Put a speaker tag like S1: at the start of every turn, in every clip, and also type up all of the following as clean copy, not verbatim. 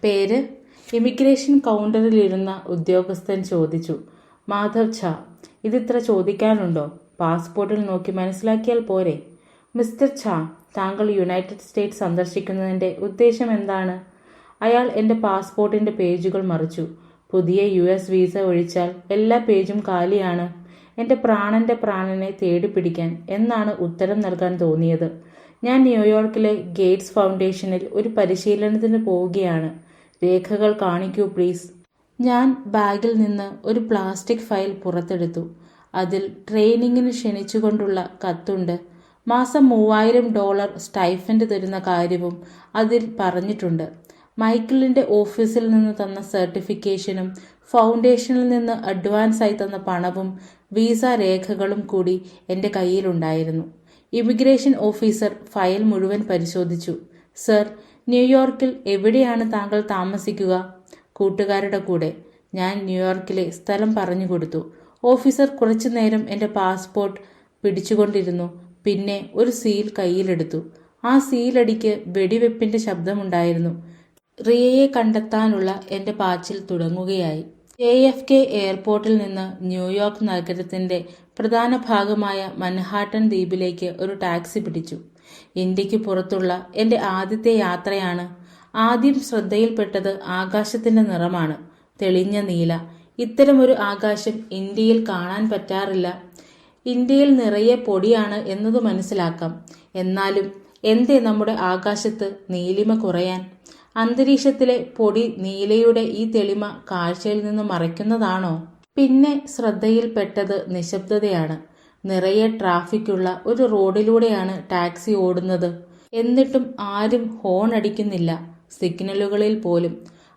S1: പേര്? ഇമിഗ്രേഷൻ കൗണ്ടറിലിരുന്ന ഉദ്യോഗസ്ഥൻ ചോദിച്ചു. മാധവ് ഝാ. ഇതിത്ര ചോദിക്കാനുണ്ടോ? പാസ്പോർട്ടിൽ നോക്കി മനസ്സിലാക്കിയാൽ പോരെ? മിസ്റ്റർ ഝാ, താങ്കൾ യുണൈറ്റഡ് സ്റ്റേറ്റ്സ് സന്ദർശിക്കുന്നതിൻ്റെ ഉദ്ദേശം എന്താണ്? അയാൾ എൻ്റെ പാസ്പോർട്ടിൻ്റെ പേജുകൾ മറിച്ചു. പുതിയ US വീസ ഒഴിച്ചാൽ എല്ലാ പേജും കാലിയാണ്. എൻ്റെ പ്രാണനെ തേടിപ്പിടിക്കാൻ എന്നാണ് ഉത്തരം നൽകാൻ തോന്നിയത്. ഞാൻ ന്യൂയോർക്കിലെ ഗേറ്റ്സ് ഫൗണ്ടേഷനിൽ ഒരു പരിശീലനത്തിന് പോവുകയാണ്. രേഖകൾ കാണിക്കൂ പ്ലീസ്. ഞാൻ ബാഗിൽ നിന്ന് ഒരു പ്ലാസ്റ്റിക് ഫയൽ പുറത്തെടുത്തു. അതിൽ ട്രെയിനിങ്ങിന് ക്ഷണിച്ചുകൊണ്ടുള്ള കത്തുണ്ട്. മാസം $3000 സ്റ്റൈഫൻഡ് തരുന്ന കാര്യവും അതിൽ പറഞ്ഞിട്ടുണ്ട്. മൈക്കിളിൻ്റെ ഓഫീസിൽ നിന്ന് തന്ന സർട്ടിഫിക്കേഷനും ഫൗണ്ടേഷനിൽ നിന്ന് അഡ്വാൻസായി തന്ന പണവും വീസ രേഖകളും കൂടി എൻ്റെ കയ്യിലുണ്ടായിരുന്നു. ഇമിഗ്രേഷൻ ഓഫീസർ ഫയൽ മുഴുവൻ പരിശോധിച്ചു. സർ, ന്യൂയോർക്കിൽ എവിടെയാണ് താങ്കൾ താമസിക്കുക? കൂട്ടുകാരുടെ കൂടെ. ഞാൻ ന്യൂയോർക്കിലെ സ്ഥലം പറഞ്ഞു കൊടുത്തു. ഓഫീസർ കുറച്ചു നേരം എൻ്റെ പാസ്പോർട്ട് പിടിച്ചുകൊണ്ടിരുന്നു. പിന്നെ ഒരു സീൽ കയ്യിലെടുത്തു. ആ സീലടിക്ക് വെടിവെപ്പിൻ്റെ ശബ്ദമുണ്ടായിരുന്നു. റിയയെ കണ്ടെത്താനുള്ള എൻ്റെ പാച്ചിൽ തുടങ്ങുകയായി. JFK എയർപോർട്ടിൽ നിന്ന് ന്യൂയോർക്ക് നഗരത്തിൻ്റെ പ്രധാന ഭാഗമായ മൻഹാട്ടൻ ദ്വീപിലേക്ക് ഒരു ടാക്സി പിടിച്ചു. ഇന്ത്യക്ക് പുറത്തുള്ള എൻ്റെ ആദ്യത്തെ യാത്രയാണ്. ആദ്യം ശ്രദ്ധയിൽപ്പെട്ടത് ആകാശത്തിൻ്റെ നിറമാണ്. തെളിഞ്ഞ നീല. ഇത്തരമൊരു ആകാശം ഇന്ത്യയിൽ കാണാൻ പറ്റാറില്ല. ഇന്ത്യയിൽ നിറയെ പൊടിയാണ് എന്നത് മനസ്സിലാക്കാം. എന്നാലും എന്തേ നമ്മുടെ ആകാശത്ത് നീലിമ കുറയാൻ? അന്തരീക്ഷത്തിലെ പൊടി നീലയുടെ ഈ തെളിമ കാഴ്ചയിൽ നിന്ന് മറയ്ക്കുന്നതാണോ? പിന്നെ ശ്രദ്ധയിൽപ്പെട്ടത് നിശബ്ദതയാണ്. നിറയെ ട്രാഫിക്കുള്ള ഒരു റോഡിലൂടെയാണ് ടാക്സി ഓടുന്നത്. എന്നിട്ടും ആരും ഹോൺ അടിക്കുന്നില്ല, സിഗ്നലുകളിൽ പോലും.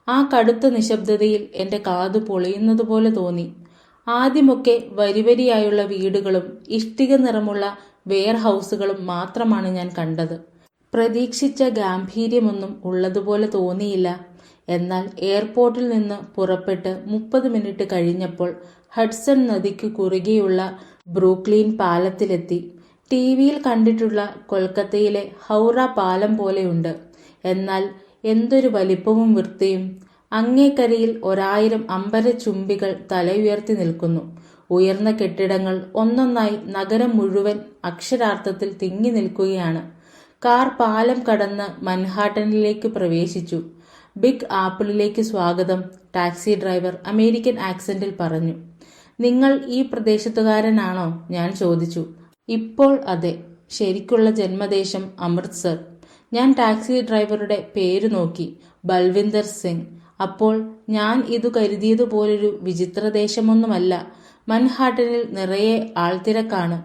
S1: ആ കടുത്ത നിശബ്ദതയിൽ എൻ്റെ കാതു പൊളിയുന്നതുപോലെ തോന്നി. ആദ്യമൊക്കെ വരിവരിയായുള്ള വീടുകളും ഇഷ്ടിക നിറമുള്ള വെയർ ഹൗസുകളും മാത്രമാണ് ഞാൻ കണ്ടത്. പ്രതീക്ഷിച്ച ഗാംഭീര്യമൊന്നും ഉള്ളതുപോലെ തോന്നിയില്ല. എന്നാൽ എയർപോർട്ടിൽ നിന്ന് പുറപ്പെട്ട് 30 മിനിറ്റ് കഴിഞ്ഞപ്പോൾ ഹഡ്സൺ നദിക്കു കുറുകെയുള്ള ബ്രൂക്ലിൻ പാലത്തിലെത്തി. TVയിൽ കണ്ടിട്ടുള്ള കൊൽക്കത്തയിലെ ഹൗറ പാലം പോലെയുണ്ട്. എന്നാൽ എന്തൊരു വലിപ്പവും വൃത്തിയും! അങ്ങേക്കരയിൽ 1000 അമ്പരചുംബികൾ തലയുയർത്തി നിൽക്കുന്നു. ഉയർന്ന കെട്ടിടങ്ങൾ ഒന്നൊന്നായി നഗരം മുഴുവൻ അക്ഷരാർത്ഥത്തിൽ തിങ്ങി നിൽക്കുകയാണ്. കാർ പാലം കടന്ന് മൻഹാട്ടനിലേക്ക് പ്രവേശിച്ചു. ബിഗ് ആപ്പിളിലേക്ക് സ്വാഗതം, ടാക്സി ഡ്രൈവർ അമേരിക്കൻ ആക്സന്റിൽ പറഞ്ഞു. നിങ്ങൾ ഈ പ്രദേശത്തുകാരനാണോ? ഞാൻ ചോദിച്ചു. ഇപ്പോൾ അതെ. ശരിക്കുള്ള ജന്മദേശം അമൃത്സർ. ഞാൻ ടാക്സി ഡ്രൈവറുടെ പേര് നോക്കി. ബൽവിന്ദർ സിംഗ്. അപ്പോൾ ഞാൻ ഇതു കരുതിയതുപോലൊരു വിചിത്രദേശമൊന്നുമല്ല. മൻഹാട്ടനിൽ നിറയെ ആൾത്തിരക്കാണ്.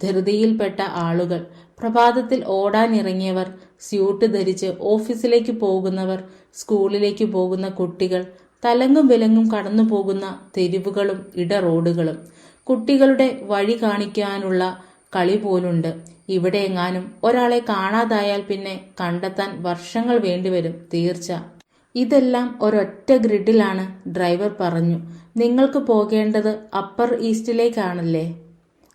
S1: ധൃതിയിൽപ്പെട്ട ആളുകൾ, പ്രഭാതത്തിൽ ഓടാനിറങ്ങിയവർ, സ്യൂട്ട് ധരിച്ച് ഓഫീസിലേക്ക് പോകുന്നവർ, സ്കൂളിലേക്ക് പോകുന്ന കുട്ടികൾ, തലങ്ങും വിലങ്ങും കടന്നു പോകുന്ന തെരുവുകളും ഇടറോഡുകളും. കുട്ടികളുടെ വഴി കാണിക്കാനുള്ള കളി പോലുണ്ട്. ഇവിടെയെങ്ങാനും ഒരാളെ കാണാതായാൽ പിന്നെ കണ്ടെത്താൻ വർഷങ്ങൾ വേണ്ടിവരും തീർച്ച. ഇതെല്ലാം ഒരൊറ്റ ഗ്രിഡിലാണ്. ഡ്രൈവർ പറഞ്ഞു. നിങ്ങൾക്ക് പോകേണ്ടത് അപ്പർ ഈസ്റ്റിലേക്കാണല്ലേ?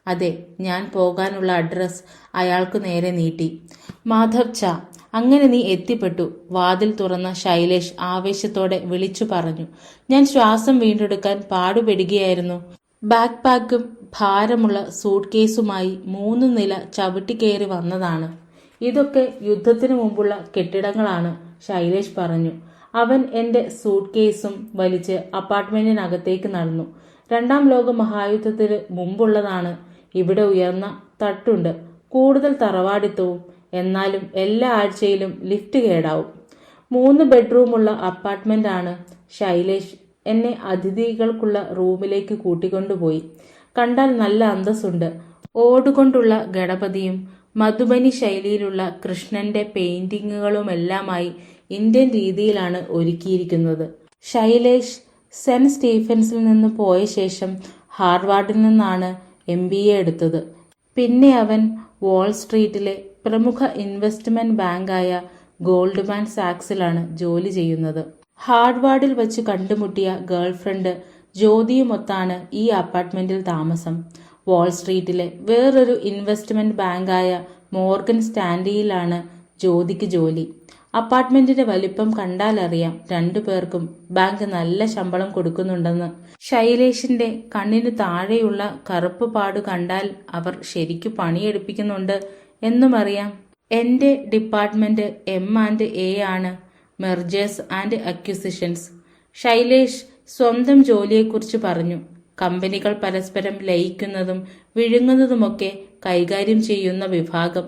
S1: അതെ. ഞാൻ പോകാനുള്ള അഡ്രസ് അയാൾക്ക് നേരെ നീട്ടി. മാധവ് ഝാ, അങ്ങനെ നീ എത്തിപ്പെട്ടു. വാതിൽ തുറന്ന ശൈലേഷ് ആവേശത്തോടെ വിളിച്ചു പറഞ്ഞു. ഞാൻ ശ്വാസം വീണ്ടെടുക്കാൻ പാടുപെടുകയായിരുന്നു. ബാക്ക് പാക്കും ഭാരമുള്ള സൂട്ട് കേസുമായി 3 നില ചവിട്ടിക്കയറി വന്നതാണ്. ഇതൊക്കെ യുദ്ധത്തിനു മുമ്പുള്ള കെട്ടിടങ്ങളാണ്, ശൈലേഷ് പറഞ്ഞു. അവൻ എൻ്റെ സൂട്ട് കേസും വലിച്ച് അപ്പാർട്ട്മെന്റിനകത്തേക്ക് നടന്നു. 2ാം ലോക മഹായുദ്ധത്തിന് മുമ്പുള്ളതാണ്. ഇവിടെ ഉയർന്ന തട്ടുണ്ട്, കൂടുതൽ തറവാടിത്തവും. എന്നാലും എല്ലാ ആഴ്ചയിലും ലിഫ്റ്റ് കേടാവും. 3 ബെഡ്റൂമുള്ള അപ്പാർട്ട്മെന്റാണ്. ശൈലേഷ് എന്നെ അതിഥികൾക്കുള്ള റൂമിലേക്ക് കൂട്ടിക്കൊണ്ടുപോയി. കണ്ടാൽ നല്ല അന്തസ്സുണ്ട്. ഓടുകൊണ്ടുള്ള ഗണപതിയും മധുബനി ശൈലിയിലുള്ള കൃഷ്ണന്റെ പെയിന്റിങ്ങുകളുമെല്ലാമായി ഇന്ത്യൻ രീതിയിലാണ് ഒരുക്കിയിരിക്കുന്നത്. ശൈലേഷ് സെന്റ് സ്റ്റീഫൻസിൽ നിന്ന് പോയ ശേഷം ഹാർവാർഡിൽ നിന്നാണ് MBA എടുത്തത്. പിന്നെ അവൻ വാൾ സ്ട്രീറ്റിലെ പ്രമുഖ ഇൻവെസ്റ്റ്മെന്റ് ബാങ്കായ ഗോൾഡ്മാൻ സാക്സിലാണ് ജോലി ചെയ്യുന്നത്. ഹാർവാർഡിൽ വച്ച് കണ്ടുമുട്ടിയ ഗേൾഫ്രണ്ട് ജ്യോതിയുമൊത്താണ് ഈ അപ്പാർട്ട്മെന്റിൽ താമസം. വാൾ സ്ട്രീറ്റിലെ വേറൊരു ഇൻവെസ്റ്റ്മെന്റ് ബാങ്കായ മോർഗൻ സ്റ്റാൻലിയിലാണ് ജ്യോതിക്ക് ജോലി. അപ്പാർട്ട്മെന്റിന്റെ വലിപ്പം കണ്ടാലറിയാം രണ്ടുപേർക്കും ബാങ്ക് നല്ല ശമ്പളം കൊടുക്കുന്നുണ്ടെന്ന്. ശൈലേഷിന്റെ കണ്ണിന് താഴെയുള്ള കറുപ്പ് പാടു കണ്ടാൽ അവർ ശരിക്കു പണിയെടുപ്പിക്കുന്നുണ്ട് എന്നുമറിയാം. എന്റെ ഡിപ്പാർട്ട്മെന്റ് M&A ആണ്, മെർജേഴ്സ് ആൻഡ് അക്വിസിഷൻസ്. ശൈലേഷ് സ്വന്തം ജോലിയെക്കുറിച്ച് പറഞ്ഞു. കമ്പനികൾ പരസ്പരം ലയിക്കുന്നതും വിഴുങ്ങുന്നതുമൊക്കെ കൈകാര്യം ചെയ്യുന്ന വിഭാഗം.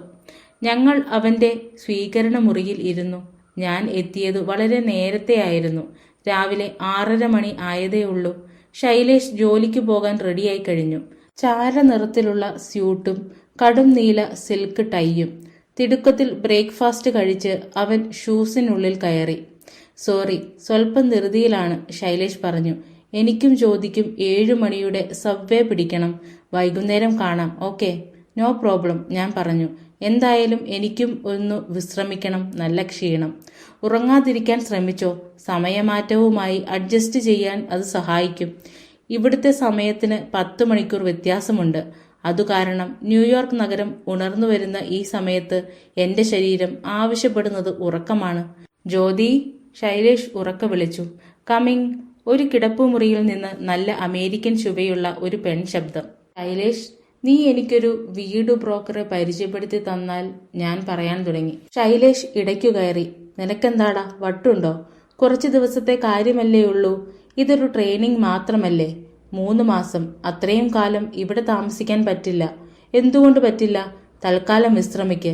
S1: ഞങ്ങൾ അവന്റെ സ്വീകരണ മുറിയിൽ ഇരുന്നു. ഞാൻ എത്തിയത് വളരെ നേരത്തെയായിരുന്നു. രാവിലെ 6:30 മണി ആയതേ ഉള്ളൂ. ശൈലേഷ് ജോലിക്ക് പോകാൻ റെഡിയായി കഴിഞ്ഞു. ചാര നിറത്തിലുള്ള സ്യൂട്ടും കടും നീല സിൽക്ക് ടൈയും. തിടുക്കത്തിൽ ബ്രേക്ക്ഫാസ്റ്റ് കഴിച്ച് അവൻ ഷൂസിനുള്ളിൽ കയറി. സോറി, സ്വല്പം ധൃതിയിലാണ്, ശൈലേഷ് പറഞ്ഞു. എനിക്കും ജ്യോതിക്കും 7 മണിയുടെ സബ്വേ പിടിക്കണം. വൈകുന്നേരം കാണാം. ഓക്കെ, നോ പ്രോബ്ലം, ഞാൻ പറഞ്ഞു. എന്തായാലും എനിക്കും ഒന്ന് വിശ്രമിക്കണം, നല്ല ക്ഷീണം. ഉറങ്ങാതിരിക്കാൻ ശ്രമിച്ചോ. സമയമാറ്റവുമായി അഡ്ജസ്റ്റ് ചെയ്യാൻ അത് സഹായിക്കും. ഇവിടുത്തെ സമയത്തിന് 10 മണിക്കൂർ വ്യത്യാസമുണ്ട്. അതുകാരണം ന്യൂയോർക്ക് നഗരം ഉണർന്നു വരുന്ന ഈ സമയത്ത് എന്റെ ശരീരം ആവശ്യപ്പെടുന്നത് ഉറക്കമാണ്. ജ്യോതി, ശൈലേഷ് ഉറക്ക വിളിച്ചു. കമ്മിങ്. ഒരു കിടപ്പുമുറിയിൽ നിന്ന് നല്ല അമേരിക്കൻ ശുഭയുള്ള ഒരു പെൺശബ്ദം. ശൈലേഷ്, നീ എനിക്കൊരു വീട് ബ്രോക്കറെ പരിചയപ്പെടുത്തി തന്നാൽ, ഞാൻ പറയാൻ തുടങ്ങി. ശൈലേഷ് ഇടയ്ക്കു കയറി. നിനക്കെന്താടാ, വട്ടുണ്ടോ? കുറച്ചു ദിവസത്തെ കാര്യമല്ലേ ഉള്ളൂ. ഇതൊരു ട്രെയിനിങ് മാത്രമല്ലേ. 3 മാസം. അത്രയും കാലം ഇവിടെ താമസിക്കാൻ പറ്റില്ല. എന്തുകൊണ്ട് പറ്റില്ല? തൽക്കാലം വിശ്രമിക്ക്.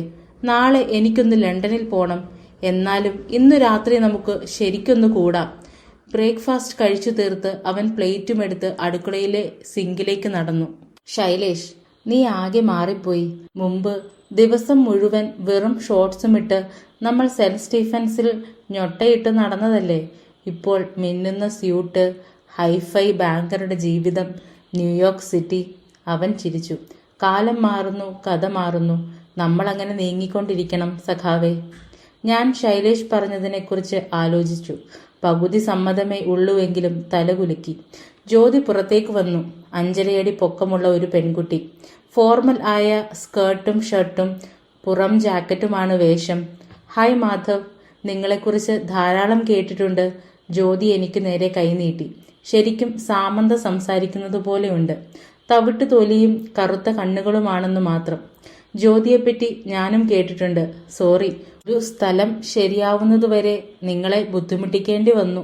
S1: നാളെ എനിക്കൊന്ന് ലണ്ടനിൽ പോണം. എന്നാലും ഇന്നു രാത്രി നമുക്ക് ശരിക്കൊന്ന് കൂടാം. ബ്രേക്ക്ഫാസ്റ്റ് കഴിച്ചു തീർത്ത് അവൻ പ്ലേറ്റുമെടുത്ത് അടുക്കളയിലെ സിങ്കിലേക്ക് നടന്നു. ശൈലേഷ്, നീ ആകെ മാറിപ്പോയി. മുമ്പ് ദിവസം മുഴുവൻ വെറും ഷോർട്സുമിട്ട് നമ്മൾ സെന്റ് സ്റ്റീഫൻസിൽ ഞൊട്ടയിട്ട് നടന്നതല്ലേ. ഇപ്പോൾ മിന്നുന്ന സ്യൂട്ട്, ഹൈഫൈ ബാങ്കറുടെ ജീവിതം, ന്യൂയോർക്ക് സിറ്റി. അവൻ ചിരിച്ചു. കാലം മാറുന്നു, കഥ മാറുന്നു. നമ്മളങ്ങനെ നീങ്ങിക്കൊണ്ടിരിക്കണം സഖാവേ. ഞാൻ ശൈലേഷ് പറഞ്ഞതിനെക്കുറിച്ച് ആലോചിച്ചു. പകുതി സമ്മതമേ ഉള്ളുവെങ്കിലും തലകുലുക്കി. ജ്യോതി പുറത്തേക്ക് വന്നു. 5.5 അടി പൊക്കമുള്ള ഒരു പെൺകുട്ടി. ഫോർമൽ ആയ സ്കേർട്ടും ഷർട്ടും പുറം ജാക്കറ്റുമാണ് വേഷം. ഹായ് മാധവ്, നിങ്ങളെക്കുറിച്ച് ധാരാളം കേട്ടിട്ടുണ്ട്. ജ്യോതി എനിക്ക് നേരെ കൈനീട്ടി. ശരിക്കും സാമന്ത സംസാരിക്കുന്നത് പോലെയുണ്ട്. തവിട്ടു തൊലിയും കറുത്ത കണ്ണുകളുമാണെന്ന് മാത്രം. ജ്യോതിയെപ്പറ്റി ഞാനും കേട്ടിട്ടുണ്ട്. സോറി, ഒരു സ്ഥലം ശരിയാവുന്നതുവരെ നിങ്ങളെ ബുദ്ധിമുട്ടിക്കേണ്ടി വന്നു.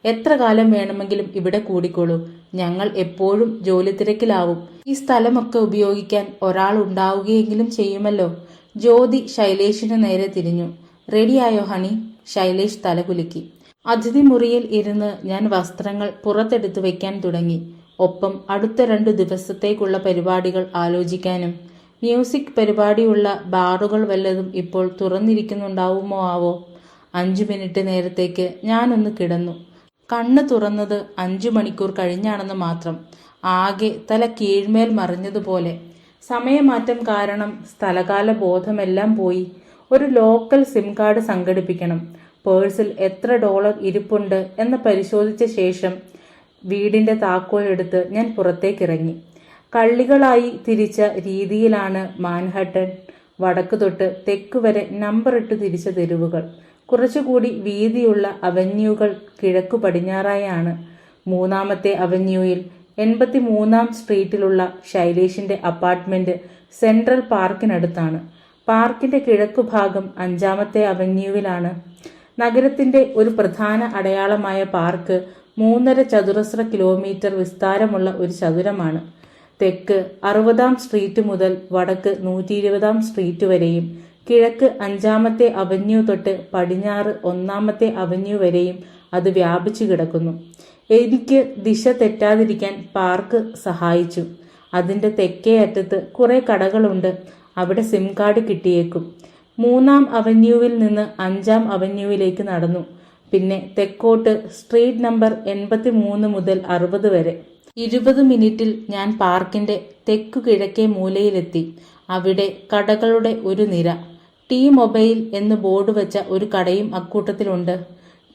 S1: എത്ര കാലം വേണമെങ്കിലും ഇവിടെ കൂടിക്കോളൂ. ഞങ്ങൾ എപ്പോഴും ജോലി തിരക്കിലാവും. ഈ സ്ഥലമൊക്കെ ഉപയോഗിക്കാൻ ഒരാൾ ഉണ്ടാവുകയെങ്കിലും ചെയ്യുമല്ലോ. ജ്യോതി ശൈലേഷിന് നേരെ തിരിഞ്ഞു. റെഡിയായോ ഹണി? ശൈലേഷ് തലകുലുക്കി. അതിഥി മുറിയിൽ ഇരുന്ന് ഞാൻ വസ്ത്രങ്ങൾ പുറത്തെടുത്തു വയ്ക്കാൻ തുടങ്ങി. ഒപ്പം അടുത്ത 2 ദിവസത്തേക്കുള്ള പരിപാടികൾ ആലോചിക്കാനും. മ്യൂസിക് പരിപാടിയുള്ള ബാറുകൾ വല്ലതും ഇപ്പോൾ തുറന്നിരിക്കുന്നുണ്ടാവുമോ ആവോ. 5 മിനിറ്റ് നേരത്തേക്ക് ഞാനൊന്ന് കിടന്നു. കണ്ണ് തുറന്നത് 5 മണിക്കൂർ കഴിഞ്ഞാണെന്ന് മാത്രം. ആകെ തല കീഴ്മേൽ മറിഞ്ഞതുപോലെ. സമയമാറ്റം കാരണം സ്ഥലകാല ബോധമെല്ലാം പോയി. ഒരു ലോക്കൽ സിം കാർഡ് സംഘടിപ്പിക്കണം. പേഴ്സിൽ എത്ര $, ഇരിപ്പുണ്ട് എന്ന് പരിശോധിച്ച ശേഷം വീടിന്റെ താക്കോൽ എടുത്ത് ഞാൻ പുറത്തേക്കിറങ്ങി. കള്ളികളായി തിരിച്ച രീതിയിലാണ് മാൻഹട്ടൻ. വടക്ക് തൊട്ട് തെക്ക് വരെ നമ്പറിട്ട് തിരിച്ച തെരുവുകൾ. കുറച്ചുകൂടി വീതിയുള്ള അവന്യൂകൾ കിഴക്കു പടിഞ്ഞാറായാണ്. 3-ാമത്തെ അവന്യൂയിൽ 83-ാം സ്ട്രീറ്റിലുള്ള ശൈലേഷിന്റെ അപ്പാർട്ട്മെന്റ് സെൻട്രൽ പാർക്കിനടുത്താണ്. പാർക്കിന്റെ കിഴക്കുഭാഗം 5-ാമത്തെ അവന്യൂവിലാണ്. നഗരത്തിന്റെ ഒരു പ്രധാന അടയാളമായ പാർക്ക് 3.5 ചതുരശ്ര കിലോമീറ്റർ വിസ്താരമുള്ള ഒരു ചതുരമാണ്. തെക്ക് 60-ാം സ്ട്രീറ്റ് മുതൽ വടക്ക് 120-ാം സ്ട്രീറ്റ് വരെയും കിഴക്ക് 5-ാമത്തെ അവന്യൂ തൊട്ട് പടിഞ്ഞാറ് 1-ാമത്തെ അവന്യൂ വരെയും അത് വ്യാപിച്ചു കിടക്കുന്നു. എനിക്ക് ദിശ തെറ്റാതിരിക്കാൻ പാർക്ക് സഹായിച്ചു. അതിന്റെ തെക്കേ അറ്റത്ത് കുറെ കടകളുണ്ട്. അവിടെ സിം കാർഡ് കിട്ടിയേക്കും. 3-ാം അവന്യൂവിൽ നിന്ന് 5-ാം അവന്യൂവിലേക്ക് നടന്നു. പിന്നെ തെക്കോട്ട് സ്ട്രീറ്റ് നമ്പർ 83 മുതൽ 60 വരെ. 20 മിനിറ്റിൽ ഞാൻ പാർക്കിന്റെ തെക്കു കിഴക്കേ മൂലയിലെത്തി. അവിടെ കടകളുടെ ഒരു നിര. ടി മൊബൈൽ എന്ന് ബോർഡ് വെച്ച ഒരു കടയും അക്കൂട്ടത്തിലുണ്ട്.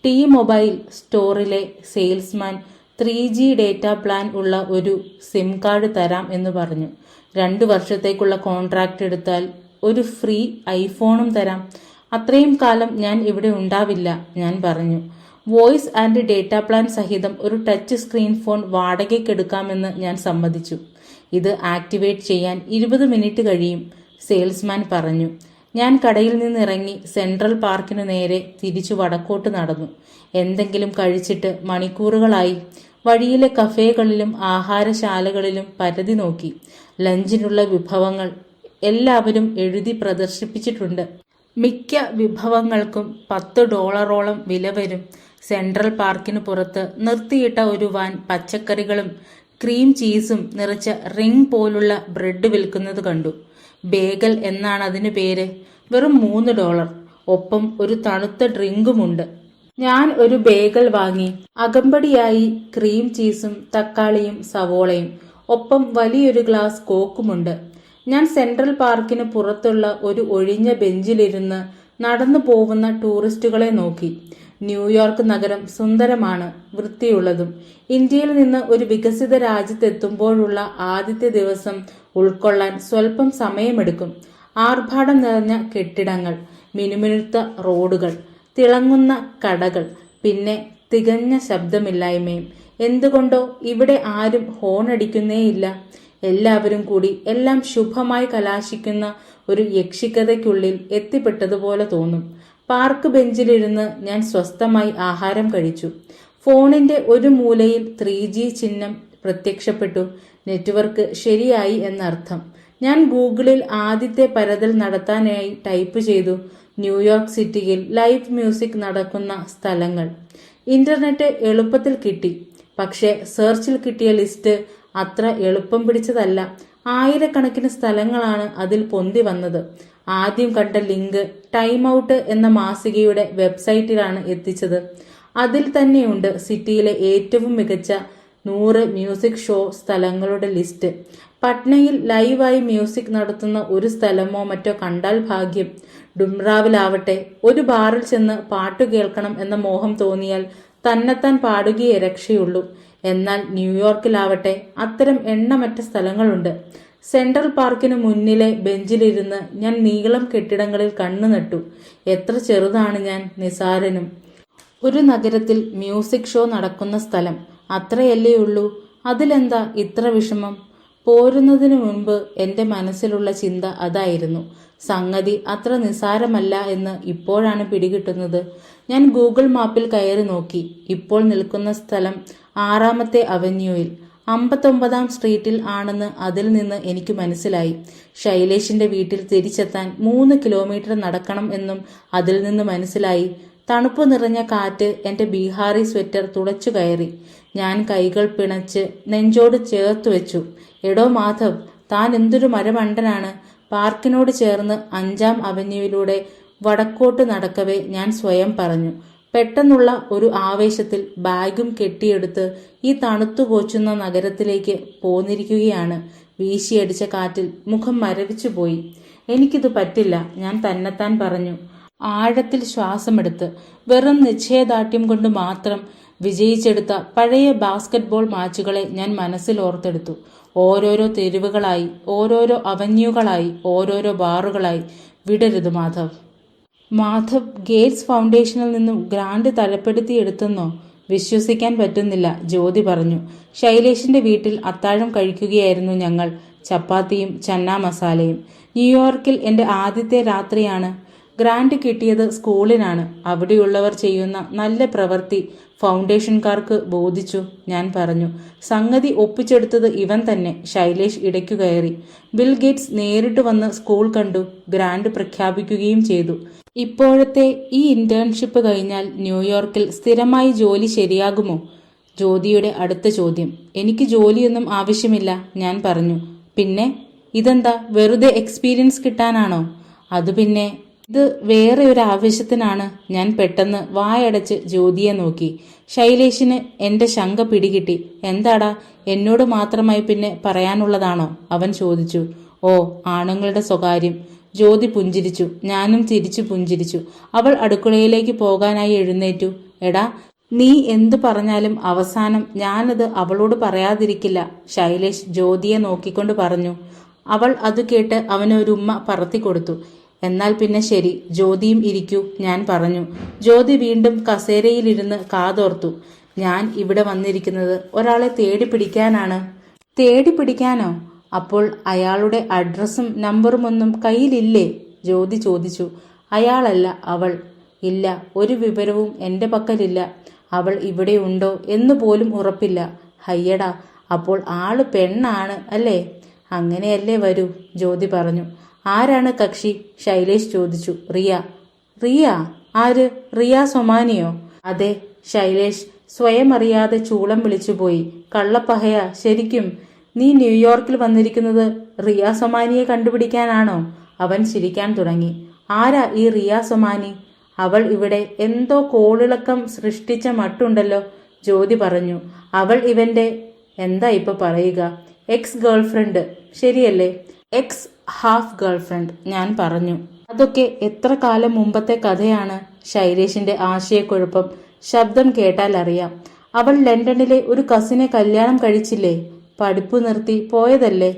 S1: ടി മൊബൈൽ സ്റ്റോറിലെ സെയിൽസ്മാൻ 3G ഡേറ്റ പ്ലാൻ ഉള്ള ഒരു സിം കാർഡ് തരാം എന്ന് പറഞ്ഞു. 2 വർഷത്തേക്കുള്ള കോൺട്രാക്ട് എടുത്താൽ ഒരു ഫ്രീ ഐഫോണും തരാം. അത്രയും കാലം ഞാൻ ഇവിടെ ഉണ്ടാവില്ല, ഞാൻ പറഞ്ഞു. വോയിസ് ആൻഡ് ഡേറ്റ പ്ലാൻ സഹിതം ഒരു ടച്ച് സ്ക്രീൻ ഫോൺ വാടകയ്ക്കെടുക്കാമെന്ന് ഞാൻ സമ്മതിച്ചു. ഇത് ആക്ടിവേറ്റ് ചെയ്യാൻ 20 മിനിറ്റ് കഴിയും, സെയിൽസ്മാൻ പറഞ്ഞു. ഞാൻ കടയിൽ നിന്നിറങ്ങി സെൻട്രൽ പാർക്കിനു നേരെ തിരിച്ചു വടക്കോട്ട് നടന്നു. എന്തെങ്കിലും കഴിച്ചിട്ട് മണിക്കൂറുകളായി. വഴിയിലെ കഫേകളിലും ആഹാരശാലകളിലും പരതി നോക്കി. ലഞ്ചിനുള്ള വിഭവങ്ങൾ എല്ലാവരും എഴുതി പ്രദർശിപ്പിച്ചിട്ടുണ്ട്. മിക്ക വിഭവങ്ങൾക്കും $10 വില വരും. സെൻട്രൽ പാർക്കിന് പുറത്ത് നിർത്തിയിട്ട ഒരു വാൻ പച്ചക്കറികളും ക്രീം ചീസും നിറച്ച റിംഗ് പോലുള്ള ബ്രെഡ് വിൽക്കുന്നത് കണ്ടു. ബേഗൽ എന്നാണ് അതിന് പേര്. വെറും $3. ഒപ്പം ഒരു തണുത്ത ഡ്രിങ്കുമുണ്ട്. ഞാൻ ഒരു ബേഗൽ വാങ്ങി. അകമ്പടിയായി ക്രീം ചീസും തക്കാളിയും സവോളയും. ഒപ്പം വലിയൊരു ഗ്ലാസ് കോക്കുമുണ്ട്. ഞാൻ സെൻട്രൽ പാർക്കിന് പുറത്തുള്ള ഒരു ഒഴിഞ്ഞ ബെഞ്ചിലിരുന്ന് നടന്നു പോകുന്ന ടൂറിസ്റ്റുകളെ നോക്കി. ന്യൂയോർക്ക് നഗരം സുന്ദരമാണ്, വൃത്തിയുള്ളതും. ഇന്ത്യയിൽ നിന്ന് ഒരു വികസിത രാജ്യത്തെത്തുമ്പോഴുള്ള ആദ്യത്തെ ദിവസം ഉൾക്കൊള്ളാൻ സ്വല്പം സമയമെടുക്കും. ആർഭാടം നിറഞ്ഞ കെട്ടിടങ്ങൾ, മിനുമിനുത്ത റോഡുകൾ, തിളങ്ങുന്ന കടകൾ, പിന്നെ തികഞ്ഞ ശബ്ദമില്ലായ്മയും. എന്തുകൊണ്ടോ ഇവിടെ ആരും ഹോണടിക്കുന്നേയില്ല. എല്ലാവരും കൂടി എല്ലാം ശുഭമായി കലാശിക്കുന്ന ഒരു യക്ഷിക്കഥയ്ക്കുള്ളിൽ എത്തിപ്പെട്ടതുപോലെ തോന്നും. പാർക്ക് ബെഞ്ചിലിരുന്ന് ഞാൻ സ്വസ്ഥമായി ആഹാരം കഴിച്ചു. ഫോണിന്റെ ഒരു മൂലയിൽ 3G ചിഹ്നം പ്രത്യക്ഷപ്പെട്ടു. നെറ്റ്വർക്ക് ശരിയായി എന്നർത്ഥം. ഞാൻ ഗൂഗിളിൽ ആദ്യത്തെ പരതൽ നടത്താനായി ടൈപ്പ് ചെയ്തു, ന്യൂയോർക്ക് സിറ്റിയിൽ ലൈവ് മ്യൂസിക് നടക്കുന്ന സ്ഥലങ്ങൾ. ഇന്റർനെറ്റ് എളുപ്പത്തിൽ കിട്ടി. പക്ഷേ സെർച്ചിൽ കിട്ടിയ ലിസ്റ്റ് അത്ര എളുപ്പം പിടിച്ചതല്ല. ആയിരക്കണക്കിന് സ്ഥലങ്ങളാണ് അതിൽ പൊന്തി വന്നത്. ആദ്യം കണ്ട ലിങ്ക് ടൈം ഔട്ട് എന്ന മാസികയുടെ വെബ്സൈറ്റിലാണ് എത്തിച്ചത്. അതിൽ തന്നെയുണ്ട് സിറ്റിയിലെ ഏറ്റവും മികച്ച 100 മ്യൂസിക് ഷോ സ്ഥലങ്ങളുടെ ലിസ്റ്റ്. പട്നയിൽ ലൈവായി മ്യൂസിക് നടത്തുന്ന ഒരു സ്ഥലമോ മറ്റോ കണ്ടാൽ ഭാഗ്യം. ഡുംറാവിലാവട്ടെ, ഒരു ബാറിൽ ചെന്ന് പാട്ടു കേൾക്കണം എന്ന മോഹം തോന്നിയാൽ തന്നെത്താൻ പാടുകയേ രക്ഷയുള്ളൂ. എന്നാൽ ന്യൂയോർക്കിലാവട്ടെ അത്തരം എണ്ണമറ്റ സ്ഥലങ്ങളുണ്ട്. സെൻട്രൽ പാർക്കിന് മുന്നിലെ ബെഞ്ചിലിരുന്ന് ഞാൻ നീളം കെട്ടിടങ്ങളിൽ കണ്ണു നട്ടു. എത്ര ചെറുതാണ് ഞാൻ, നിസാരനും. ഒരു നഗരത്തിൽ മ്യൂസിക് ഷോ നടക്കുന്ന സ്ഥലം, അത്രയല്ലേ ഉള്ളൂ. അതിലെന്താ ഇത്ര വിഷമം? പോരുന്നതിനു മുൻപ് എന്റെ മനസ്സിലുള്ള ചിന്ത അതായിരുന്നു. സംഗതി അത്ര നിസാരമല്ല എന്ന് ഇപ്പോഴാണ് പിടികിട്ടുന്നത്. ഞാൻ ഗൂഗിൾ മാപ്പിൽ കയറി നോക്കി. ഇപ്പോൾ നിൽക്കുന്ന സ്ഥലം 6ാമത്തെ അവന്യൂയിൽ 59ാം സ്ട്രീറ്റിൽ ആണെന്ന് അതിൽ നിന്ന് എനിക്ക് മനസ്സിലായി. ശൈലേഷിന്റെ വീട്ടിൽ തിരിച്ചെത്താൻ 3 കിലോമീറ്റർ നടക്കണം എന്നും അതിൽ നിന്ന് മനസ്സിലായി. തണുപ്പ് നിറഞ്ഞ കാറ്റ് എന്റെ ബീഹാറി സ്വെറ്റർ തുളച്ചു കയറി. ഞാൻ കൈകൾ പിണച്ച് നെഞ്ചോട് ചേർത്തു വെച്ചു. എടോ മാധവ്, താൻ എന്തൊരു മരമണ്ടനാണ്. പാർക്കിനോട് ചേർന്ന് 5ാം അവന്യൂവിലൂടെ വടക്കോട്ട് നടക്കവേ ഞാൻ സ്വയം പറഞ്ഞു. പെട്ടെന്നുള്ള ഒരു ആവേശത്തിൽ ബാഗും കെട്ടിയെടുത്ത് ഈ തണുത്തു കോച്ചുന്ന നഗരത്തിലേക്ക് പോന്നിരിക്കുകയാണ്. വീശിയടിച്ച കാറ്റിൽ മുഖം മരവിച്ചുപോയി. എനിക്കിത് പറ്റില്ല, ഞാൻ തന്നെത്താൻ പറഞ്ഞു. ആഴത്തിൽ ശ്വാസമെടുത്ത് വെറും നിശ്ചയദാർഢ്യം കൊണ്ട് മാത്രം വിജയിച്ചെടുത്ത പഴയ ബാസ്കറ്റ്ബോൾ മാച്ചുകളെ ഞാൻ മനസ്സിൽ ഓർത്തെടുത്തു. ഓരോരോ തെരുവുകളായി, ഓരോരോ അവന്യൂകളായി, ഓരോരോ ബാറുകളായി. വിടരുത് മാധവ്. മാധവ് ഗേറ്റ്സ് ഫൗണ്ടേഷനിൽ നിന്നും ഗ്രാന്റ് തരപ്പെടുത്തിയെടുത്തെന്നോ? വിശ്വസിക്കാൻ പറ്റുന്നില്ല, ജ്യോതി പറഞ്ഞു. ശൈലേഷിന്റെ വീട്ടിൽ അത്താഴം കഴിക്കുകയായിരുന്നു ഞങ്ങൾ. ചപ്പാത്തിയും ചന്നാ മസാലയും. ന്യൂയോർക്കിൽ എന്റെ ആദ്യത്തെ രാത്രിയാണ്. ഗ്രാന്റ് കിട്ടിയത് സ്കൂളിനാണ്. അവിടെയുള്ളവർ ചെയ്യുന്ന നല്ല പ്രവൃത്തി ഫൗണ്ടേഷൻകാർക്ക് ബോധിച്ചു, ഞാൻ പറഞ്ഞു. സംഗതി ഒപ്പിച്ചെടുത്തത് ഇവൻ തന്നെ. ശൈലേഷ് ഇടയ്ക്കു കയറി. ബിൽ ഗേറ്റ്സ് നേരിട്ട് വന്ന് സ്കൂൾ കണ്ടു. ഗ്രാന്റ് പ്രഖ്യാപിക്കുകയും ചെയ്തു. ഇപ്പോഴത്തെ ഈ ഇന്റേൺഷിപ്പ് കഴിഞ്ഞാൽ ന്യൂയോർക്കിൽ സ്ഥിരമായി ജോലി ശരിയാകുമോ? ജ്യോതിയുടെ അടുത്ത ചോദ്യം. എനിക്ക് ജോലിയൊന്നും ആവശ്യമില്ല, ഞാൻ പറഞ്ഞു. പിന്നെ ഇതെന്താ, വെറുതെ എക്സ്പീരിയൻസ് കിട്ടാനാണോ? അത് പിന്നെ, ഇത് വേറെ ഒരു ആവശ്യത്തിനാണ്. ഞാൻ പെട്ടെന്ന് വായടച്ച് ജ്യോതിയെ നോക്കി. ശൈലേഷിന് എന്റെ ശങ്ക പിടികിട്ടി. എന്താടാ, എന്നോട് മാത്രമായി പിന്നെ പറയാനുള്ളതാണോ? അവൻ ചോദിച്ചു. ഓ, ആണുങ്ങളുടെ സ്വകാര്യം. ജ്യോതി പുഞ്ചിരിച്ചു. ഞാനും തിരിച്ചു പുഞ്ചിരിച്ചു. അവൾ അടുക്കളയിലേക്ക് പോകാനായി എഴുന്നേറ്റു. എടാ, നീ എന്തു പറഞ്ഞാലും അവസാനം ഞാനത് അവളോട് പറയാതിരിക്കില്ല, ശൈലേഷ് ജ്യോതിയെ നോക്കിക്കൊണ്ട് പറഞ്ഞു. അവൾ അത് കേട്ട് അവനൊരുമ്മ പറത്തിക്കൊടുത്തു. എന്നാൽ പിന്നെ ശരി, ജ്യോതിയും ഇരിക്കൂ, ഞാൻ പറഞ്ഞു. ജ്യോതി വീണ്ടും കസേരയിലിരുന്ന് കാതോർത്തു. ഞാൻ ഇവിടെ വന്നിരിക്കുന്നത് ഒരാളെ തേടി പിടിക്കാനാണ്. തേടി പിടിക്കാനോ? അപ്പോൾ അയാളുടെ അഡ്രസ്സും നമ്പറും ഒന്നും കയ്യിലില്ലേ? ജ്യോതി ചോദിച്ചു. അയാളല്ല, അവൾ. ഇല്ല, ഒരു വിവരവും എൻ്റെ പക്കലില്ല. അവൾ ഇവിടെ ഉണ്ടോ എന്ന് പോലും ഉറപ്പില്ല. ഹയ്യടാ, അപ്പോൾ ആള് പെണ്ണാണ് അല്ലേ? അങ്ങനെയല്ലേ വരൂ, ജ്യോതി പറഞ്ഞു. ആരാണ് കക്ഷി? ശൈലേഷ് ചോദിച്ചു. റിയ. റിയ? ആര്? റിയ സൊമാനിയോ? അതെ. ശൈലേഷ് സ്വയം അറിയാതെ ചൂളം വിളിച്ചുപോയി. കള്ളപ്പഹയ, ശരിക്കും? നീ ന്യൂയോർക്കിൽ വന്നിരിക്കുന്നത് റിയ സൊമാനിയെ കണ്ടുപിടിക്കാനാണോ? അവൻ ചിരിക്കാൻ തുടങ്ങി. ആരാ ഈ റിയ സൊമാനി? അവൾ ഇവിടെ എന്തോ കോളിളക്കം സൃഷ്ടിച്ച മട്ടുണ്ടല്ലോ, ജ്യോതി പറഞ്ഞു. അവൾ ഇവന്റെ എന്താ ഇപ്പൊ പറയുക? എക്സ് ഗേൾഫ്രണ്ട്, ശരിയല്ലേ? എക്സ് ഹാഫ് ഗേൾഫ്രണ്ട്, ഞാൻ പറഞ്ഞു. അതൊക്കെ എത്ര കാലം മുമ്പത്തെ കഥയാണ്. ശൈലേഷിന്റെ ആശയക്കുഴപ്പം ശബ്ദം കേട്ടാൽ അറിയാം. അവൾ ലണ്ടനിലെ ഒരു കസിനെ കല്യാണം കഴിച്ചില്ലേ? പഠിപ്പു നിർത്തി പോയതല്ലേ?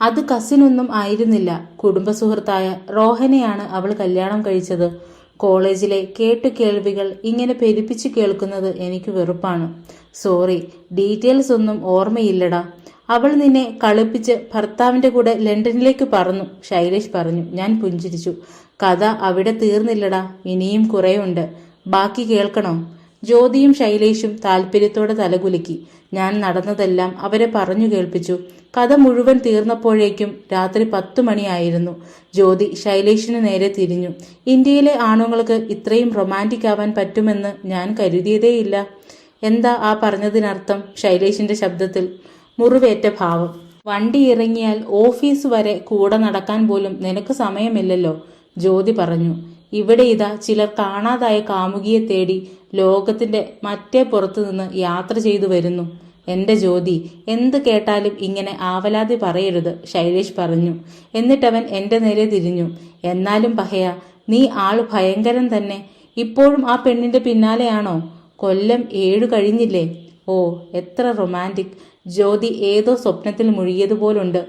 S1: അത് കസിനൊന്നും ആയിരുന്നില്ല. കുടുംബസുഹൃത്തായ റോഹനെയാണ് അവൾ കല്യാണം കഴിച്ചത്. കോളേജിലെ കേട്ടുകേൾവികൾ ഇങ്ങനെ പെരുപ്പിച്ചു കേൾക്കുന്നത് എനിക്ക് വെറുപ്പാണ്. സോറി, ഡീറ്റെയിൽസ് ഒന്നും ഓർമ്മയില്ലടാ. അവൾ നിന്നെ കളിപ്പിച്ച് ഭർത്താവിന്റെ കൂടെ ലണ്ടനിലേക്ക് പറന്നു, ശൈലേഷ് പറഞ്ഞു. ഞാൻ പുഞ്ചിരിച്ചു. കഥ അവിടെ തീർന്നില്ലടാ, ഇനിയും കുറേയുണ്ട്. ബാക്കി കേൾക്കണോ? ജ്യോതിയും ശൈലേഷും താല്പര്യത്തോടെ തലകുലുക്കി. ഞാൻ നടന്നതെല്ലാം അവരെ പറഞ്ഞു കേൾപ്പിച്ചു. കഥ മുഴുവൻ തീർന്നപ്പോഴേക്കും രാത്രി 10 മണിയായിരുന്നു. ജ്യോതി ശൈലേഷിന് നേരെ തിരിഞ്ഞു. ഇന്ത്യയിലെ ആണുങ്ങൾക്ക് ഇത്രയും റൊമാൻറ്റിക് ആവാൻ പറ്റുമെന്ന് ഞാൻ കരുതിയതേയില്ല. എന്താ ആ പറഞ്ഞതിനർത്ഥം? ശൈലേഷിന്റെ ശബ്ദത്തിൽ മുറിവേറ്റ ഭാവം. വണ്ടി ഇറങ്ങിയാൽ ഓഫീസ് വരെ കൂടെ നടക്കാൻ പോലും നിനക്ക് സമയമില്ലല്ലോ, ജ്യോതി പറഞ്ഞു. ഇവിടെ ഇതാ ചിലർ കാണാതായ കാമുകിയെ തേടി ലോകത്തിന്റെ മറ്റേ പുറത്തു നിന്ന് യാത്ര ചെയ്തു വരുന്നു. എന്റെ ജ്യോതി, എന്ത് കേട്ടാലും ഇങ്ങനെ ആവലാതി പറയരുത്, ശൈലേഷ് പറഞ്ഞു. എന്നിട്ടവൻ എന്റെ നേരെ തിരിഞ്ഞു. എന്നാലും പഹയ, നീ ആള് ഭയങ്കരൻ തന്നെ. ഇപ്പോഴും ആ പെണ്ണിന്റെ പിന്നാലെയാണോ? കൊല്ലം 7 കഴിഞ്ഞില്ലേ? ഓ, എത്ര റൊമാൻറ്റിക്. ജ്യോതി ഏതോ സ്വപ്നത്തിൽ മുഴുകിയതുപോലുണ്ട്.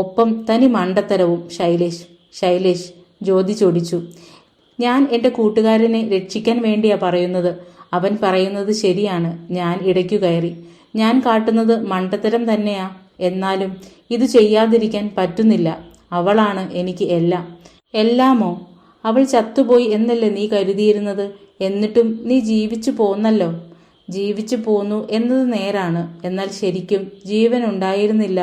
S1: ഒപ്പം തനി മണ്ടത്തരവും. ശൈലേഷ്, ജ്യോതി ചോദിച്ചു. ഞാൻ എൻ്റെ കൂട്ടുകാരനെ രക്ഷിക്കാൻ വേണ്ടിയാ പറയുന്നത്. അവൻ പറയുന്നത് ശരിയാണ്. ഞാൻ ഇടയ്ക്കു കയറി. ഞാൻ കാട്ടുന്നത് മണ്ടത്തരം തന്നെയാ. എന്നാലും ഇത് ചെയ്യാതിരിക്കാൻ പറ്റുന്നില്ല. അവളാണ് എനിക്ക് എല്ലാം. എല്ലാമോ? അവൾ ചത്തുപോയി എന്നല്ലേ നീ കരുതിയിരുന്നത്? എന്നിട്ടും നീ ജീവിച്ചു പോന്നല്ലോ. ജീവിച്ചു പോന്നു എന്നത് നേരാണ്. എന്നാൽ ശരിക്കും ജീവൻ ഉണ്ടായിരുന്നില്ല.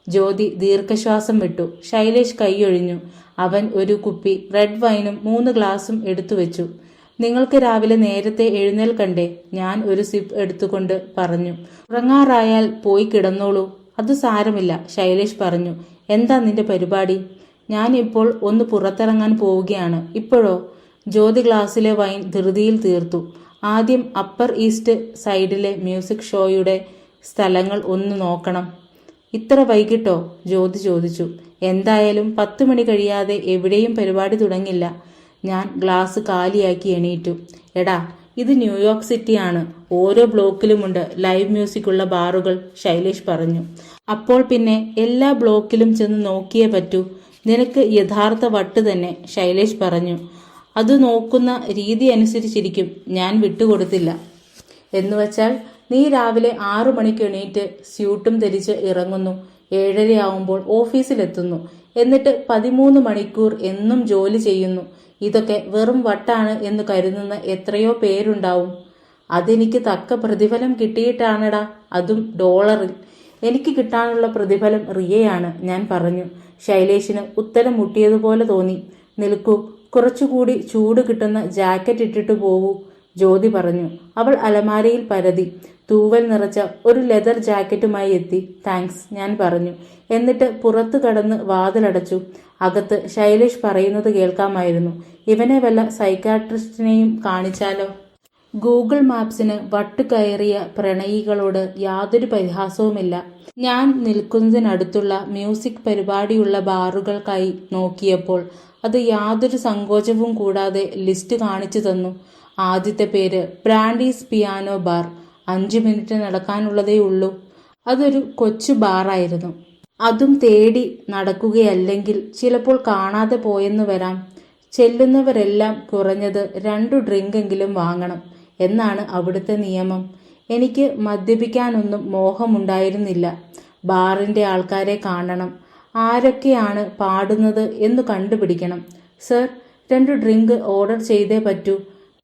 S1: ജ്യോതി ദീർഘശ്വാസം വിട്ടു. ശൈലേഷ് കൈയൊഴിഞ്ഞു. അവൻ ഒരു കുപ്പി റെഡ് വൈനും 3 ഗ്ലാസും എടുത്തു വെച്ചു. നിങ്ങൾക്ക് രാവിലെ നേരത്തെ എഴുന്നേൽക്കണ്ടേ? ഞാൻ ഒരു സിപ്പ് എടുത്തുകൊണ്ട് പറഞ്ഞു. ഉറങ്ങാറായാൽ പോയി കിടന്നോളൂ. അത് സാരമില്ല, ശൈലേഷ് പറഞ്ഞു. എന്താ നിന്റെ പരിപാടി? ഞാൻ ഇപ്പോൾ ഒന്ന് പുറത്തിറങ്ങാൻ പോവുകയാണ്. ഇപ്പോഴോ? ജ്യോതി ഗ്ലാസ്സിലെ വൈൻ ധൃതിയിൽ തീർത്തു. ആദ്യം അപ്പർ ഈസ്റ്റ് സൈഡിലെ മ്യൂസിക് ഷോയുടെ സ്ഥലങ്ങൾ ഒന്ന് നോക്കണം. ഇത്ര വൈകിട്ടോ? ജ്യോതി ചോദിച്ചു. എന്തായാലും 10 മണി കഴിയാതെ എവിടെയും പരിപാടി തുടങ്ങില്ല. ഞാൻ ഗ്ലാസ് കാലിയാക്കി എണീറ്റു. എടാ, ഇത് ന്യൂയോർക്ക് സിറ്റിയാണ്. ഓരോ ബ്ലോക്കിലുമുണ്ട് ലൈവ് മ്യൂസിക് ഉള്ള ബാറുകൾ, ശൈലേഷ് പറഞ്ഞു. അപ്പോൾ പിന്നെ എല്ലാ ബ്ലോക്കിലും ചെന്ന് നോക്കിയേ പറ്റൂ. നിനക്ക് യഥാർത്ഥ വട്ട് തന്നെ, ശൈലേഷ് പറഞ്ഞു. അത് നോക്കുന്ന രീതി അനുസരിച്ചിരിക്കും. ഞാൻ വിട്ടുകൊടുത്തില്ല. എന്നുവച്ചാൽ നീ രാവിലെ 6 മണിക്ക് എണീറ്റ് സ്യൂട്ടും ധരിച്ച് ഇറങ്ങുന്നു. 7:30 ഓഫീസിലെത്തുന്നു. എന്നിട്ട് 13 മണിക്കൂർ എന്നും ജോലി ചെയ്യുന്നു. ഇതൊക്കെ വെറും വട്ടാണ് എന്ന് കരുതുന്ന എത്രയോ പേരുണ്ടാവും. അതെനിക്ക് തക്ക പ്രതിഫലം കിട്ടിയിട്ടാണടാ, അതും $. എനിക്ക് കിട്ടാനുള്ള പ്രതിഫലം റിയയാണ്, ഞാൻ പറഞ്ഞു. ശൈലേഷിന് ഉത്തരം മുട്ടിയതുപോലെ തോന്നി. നിൽക്കൂ, കുറച്ചുകൂടി ചൂട് കിട്ടുന്ന ജാക്കറ്റ് ഇട്ടിട്ട് പോകൂ, ജ്യോതി പറഞ്ഞു. അവൾ അലമാരയിൽ പരതി. തൂവൽ നിറച്ച ഒരു ലെതർ ജാക്കറ്റുമായി എത്തി. താങ്ക്സ്, ഞാൻ പറഞ്ഞു. എന്നിട്ട് പുറത്തു കടന്ന് വാതിലടച്ചു. അകത്ത് ശൈലേഷ് പറയുന്നത് കേൾക്കാമായിരുന്നു. ഇവനെ വല്ല സൈക്കാട്രിസ്റ്റിനെയും കാണിച്ചാലോ? ഗൂഗിൾ മാപ്സിന് വട്ടുകയറിയ പ്രണയികളോട് യാതൊരു പരിഹാസവുമില്ല. ഞാൻ നിൽക്കുന്നതിനടുത്തുള്ള മ്യൂസിക് പരിപാടിയുള്ള ബാറുകൾക്കായി നോക്കിയപ്പോൾ അത് യാതൊരു സങ്കോചവും കൂടാതെ ലിസ്റ്റ് കാണിച്ചു തന്നു. ആദ്യത്തെ പേര് ബ്രാൻഡീസ് പിയാനോ ബാർ. 5 മിനിറ്റ് നടക്കാനുള്ളതേ ഉള്ളൂ. അതൊരു കൊച്ചു ബാറായിരുന്നു. അതും തേടി നടക്കുകയല്ലെങ്കിൽ ചിലപ്പോൾ കാണാതെ പോയെന്നു വരാം. ചെല്ലുന്നവരെല്ലാം കുറഞ്ഞത് 2 ഡ്രിങ്കെങ്കിലും വാങ്ങണം എന്നാണ് അവിടുത്തെ നിയമം. എനിക്ക് മദ്യപിക്കാനൊന്നും മോഹമുണ്ടായിരുന്നില്ല. ബാറിന്റെ ആൾക്കാരെ കാണണം, ആരൊക്കെയാണ് പാടുന്നത് എന്ന് കണ്ടുപിടിക്കണം. സർ, 2 ഡ്രിങ്ക് ഓർഡർ ചെയ്തേ പറ്റൂ,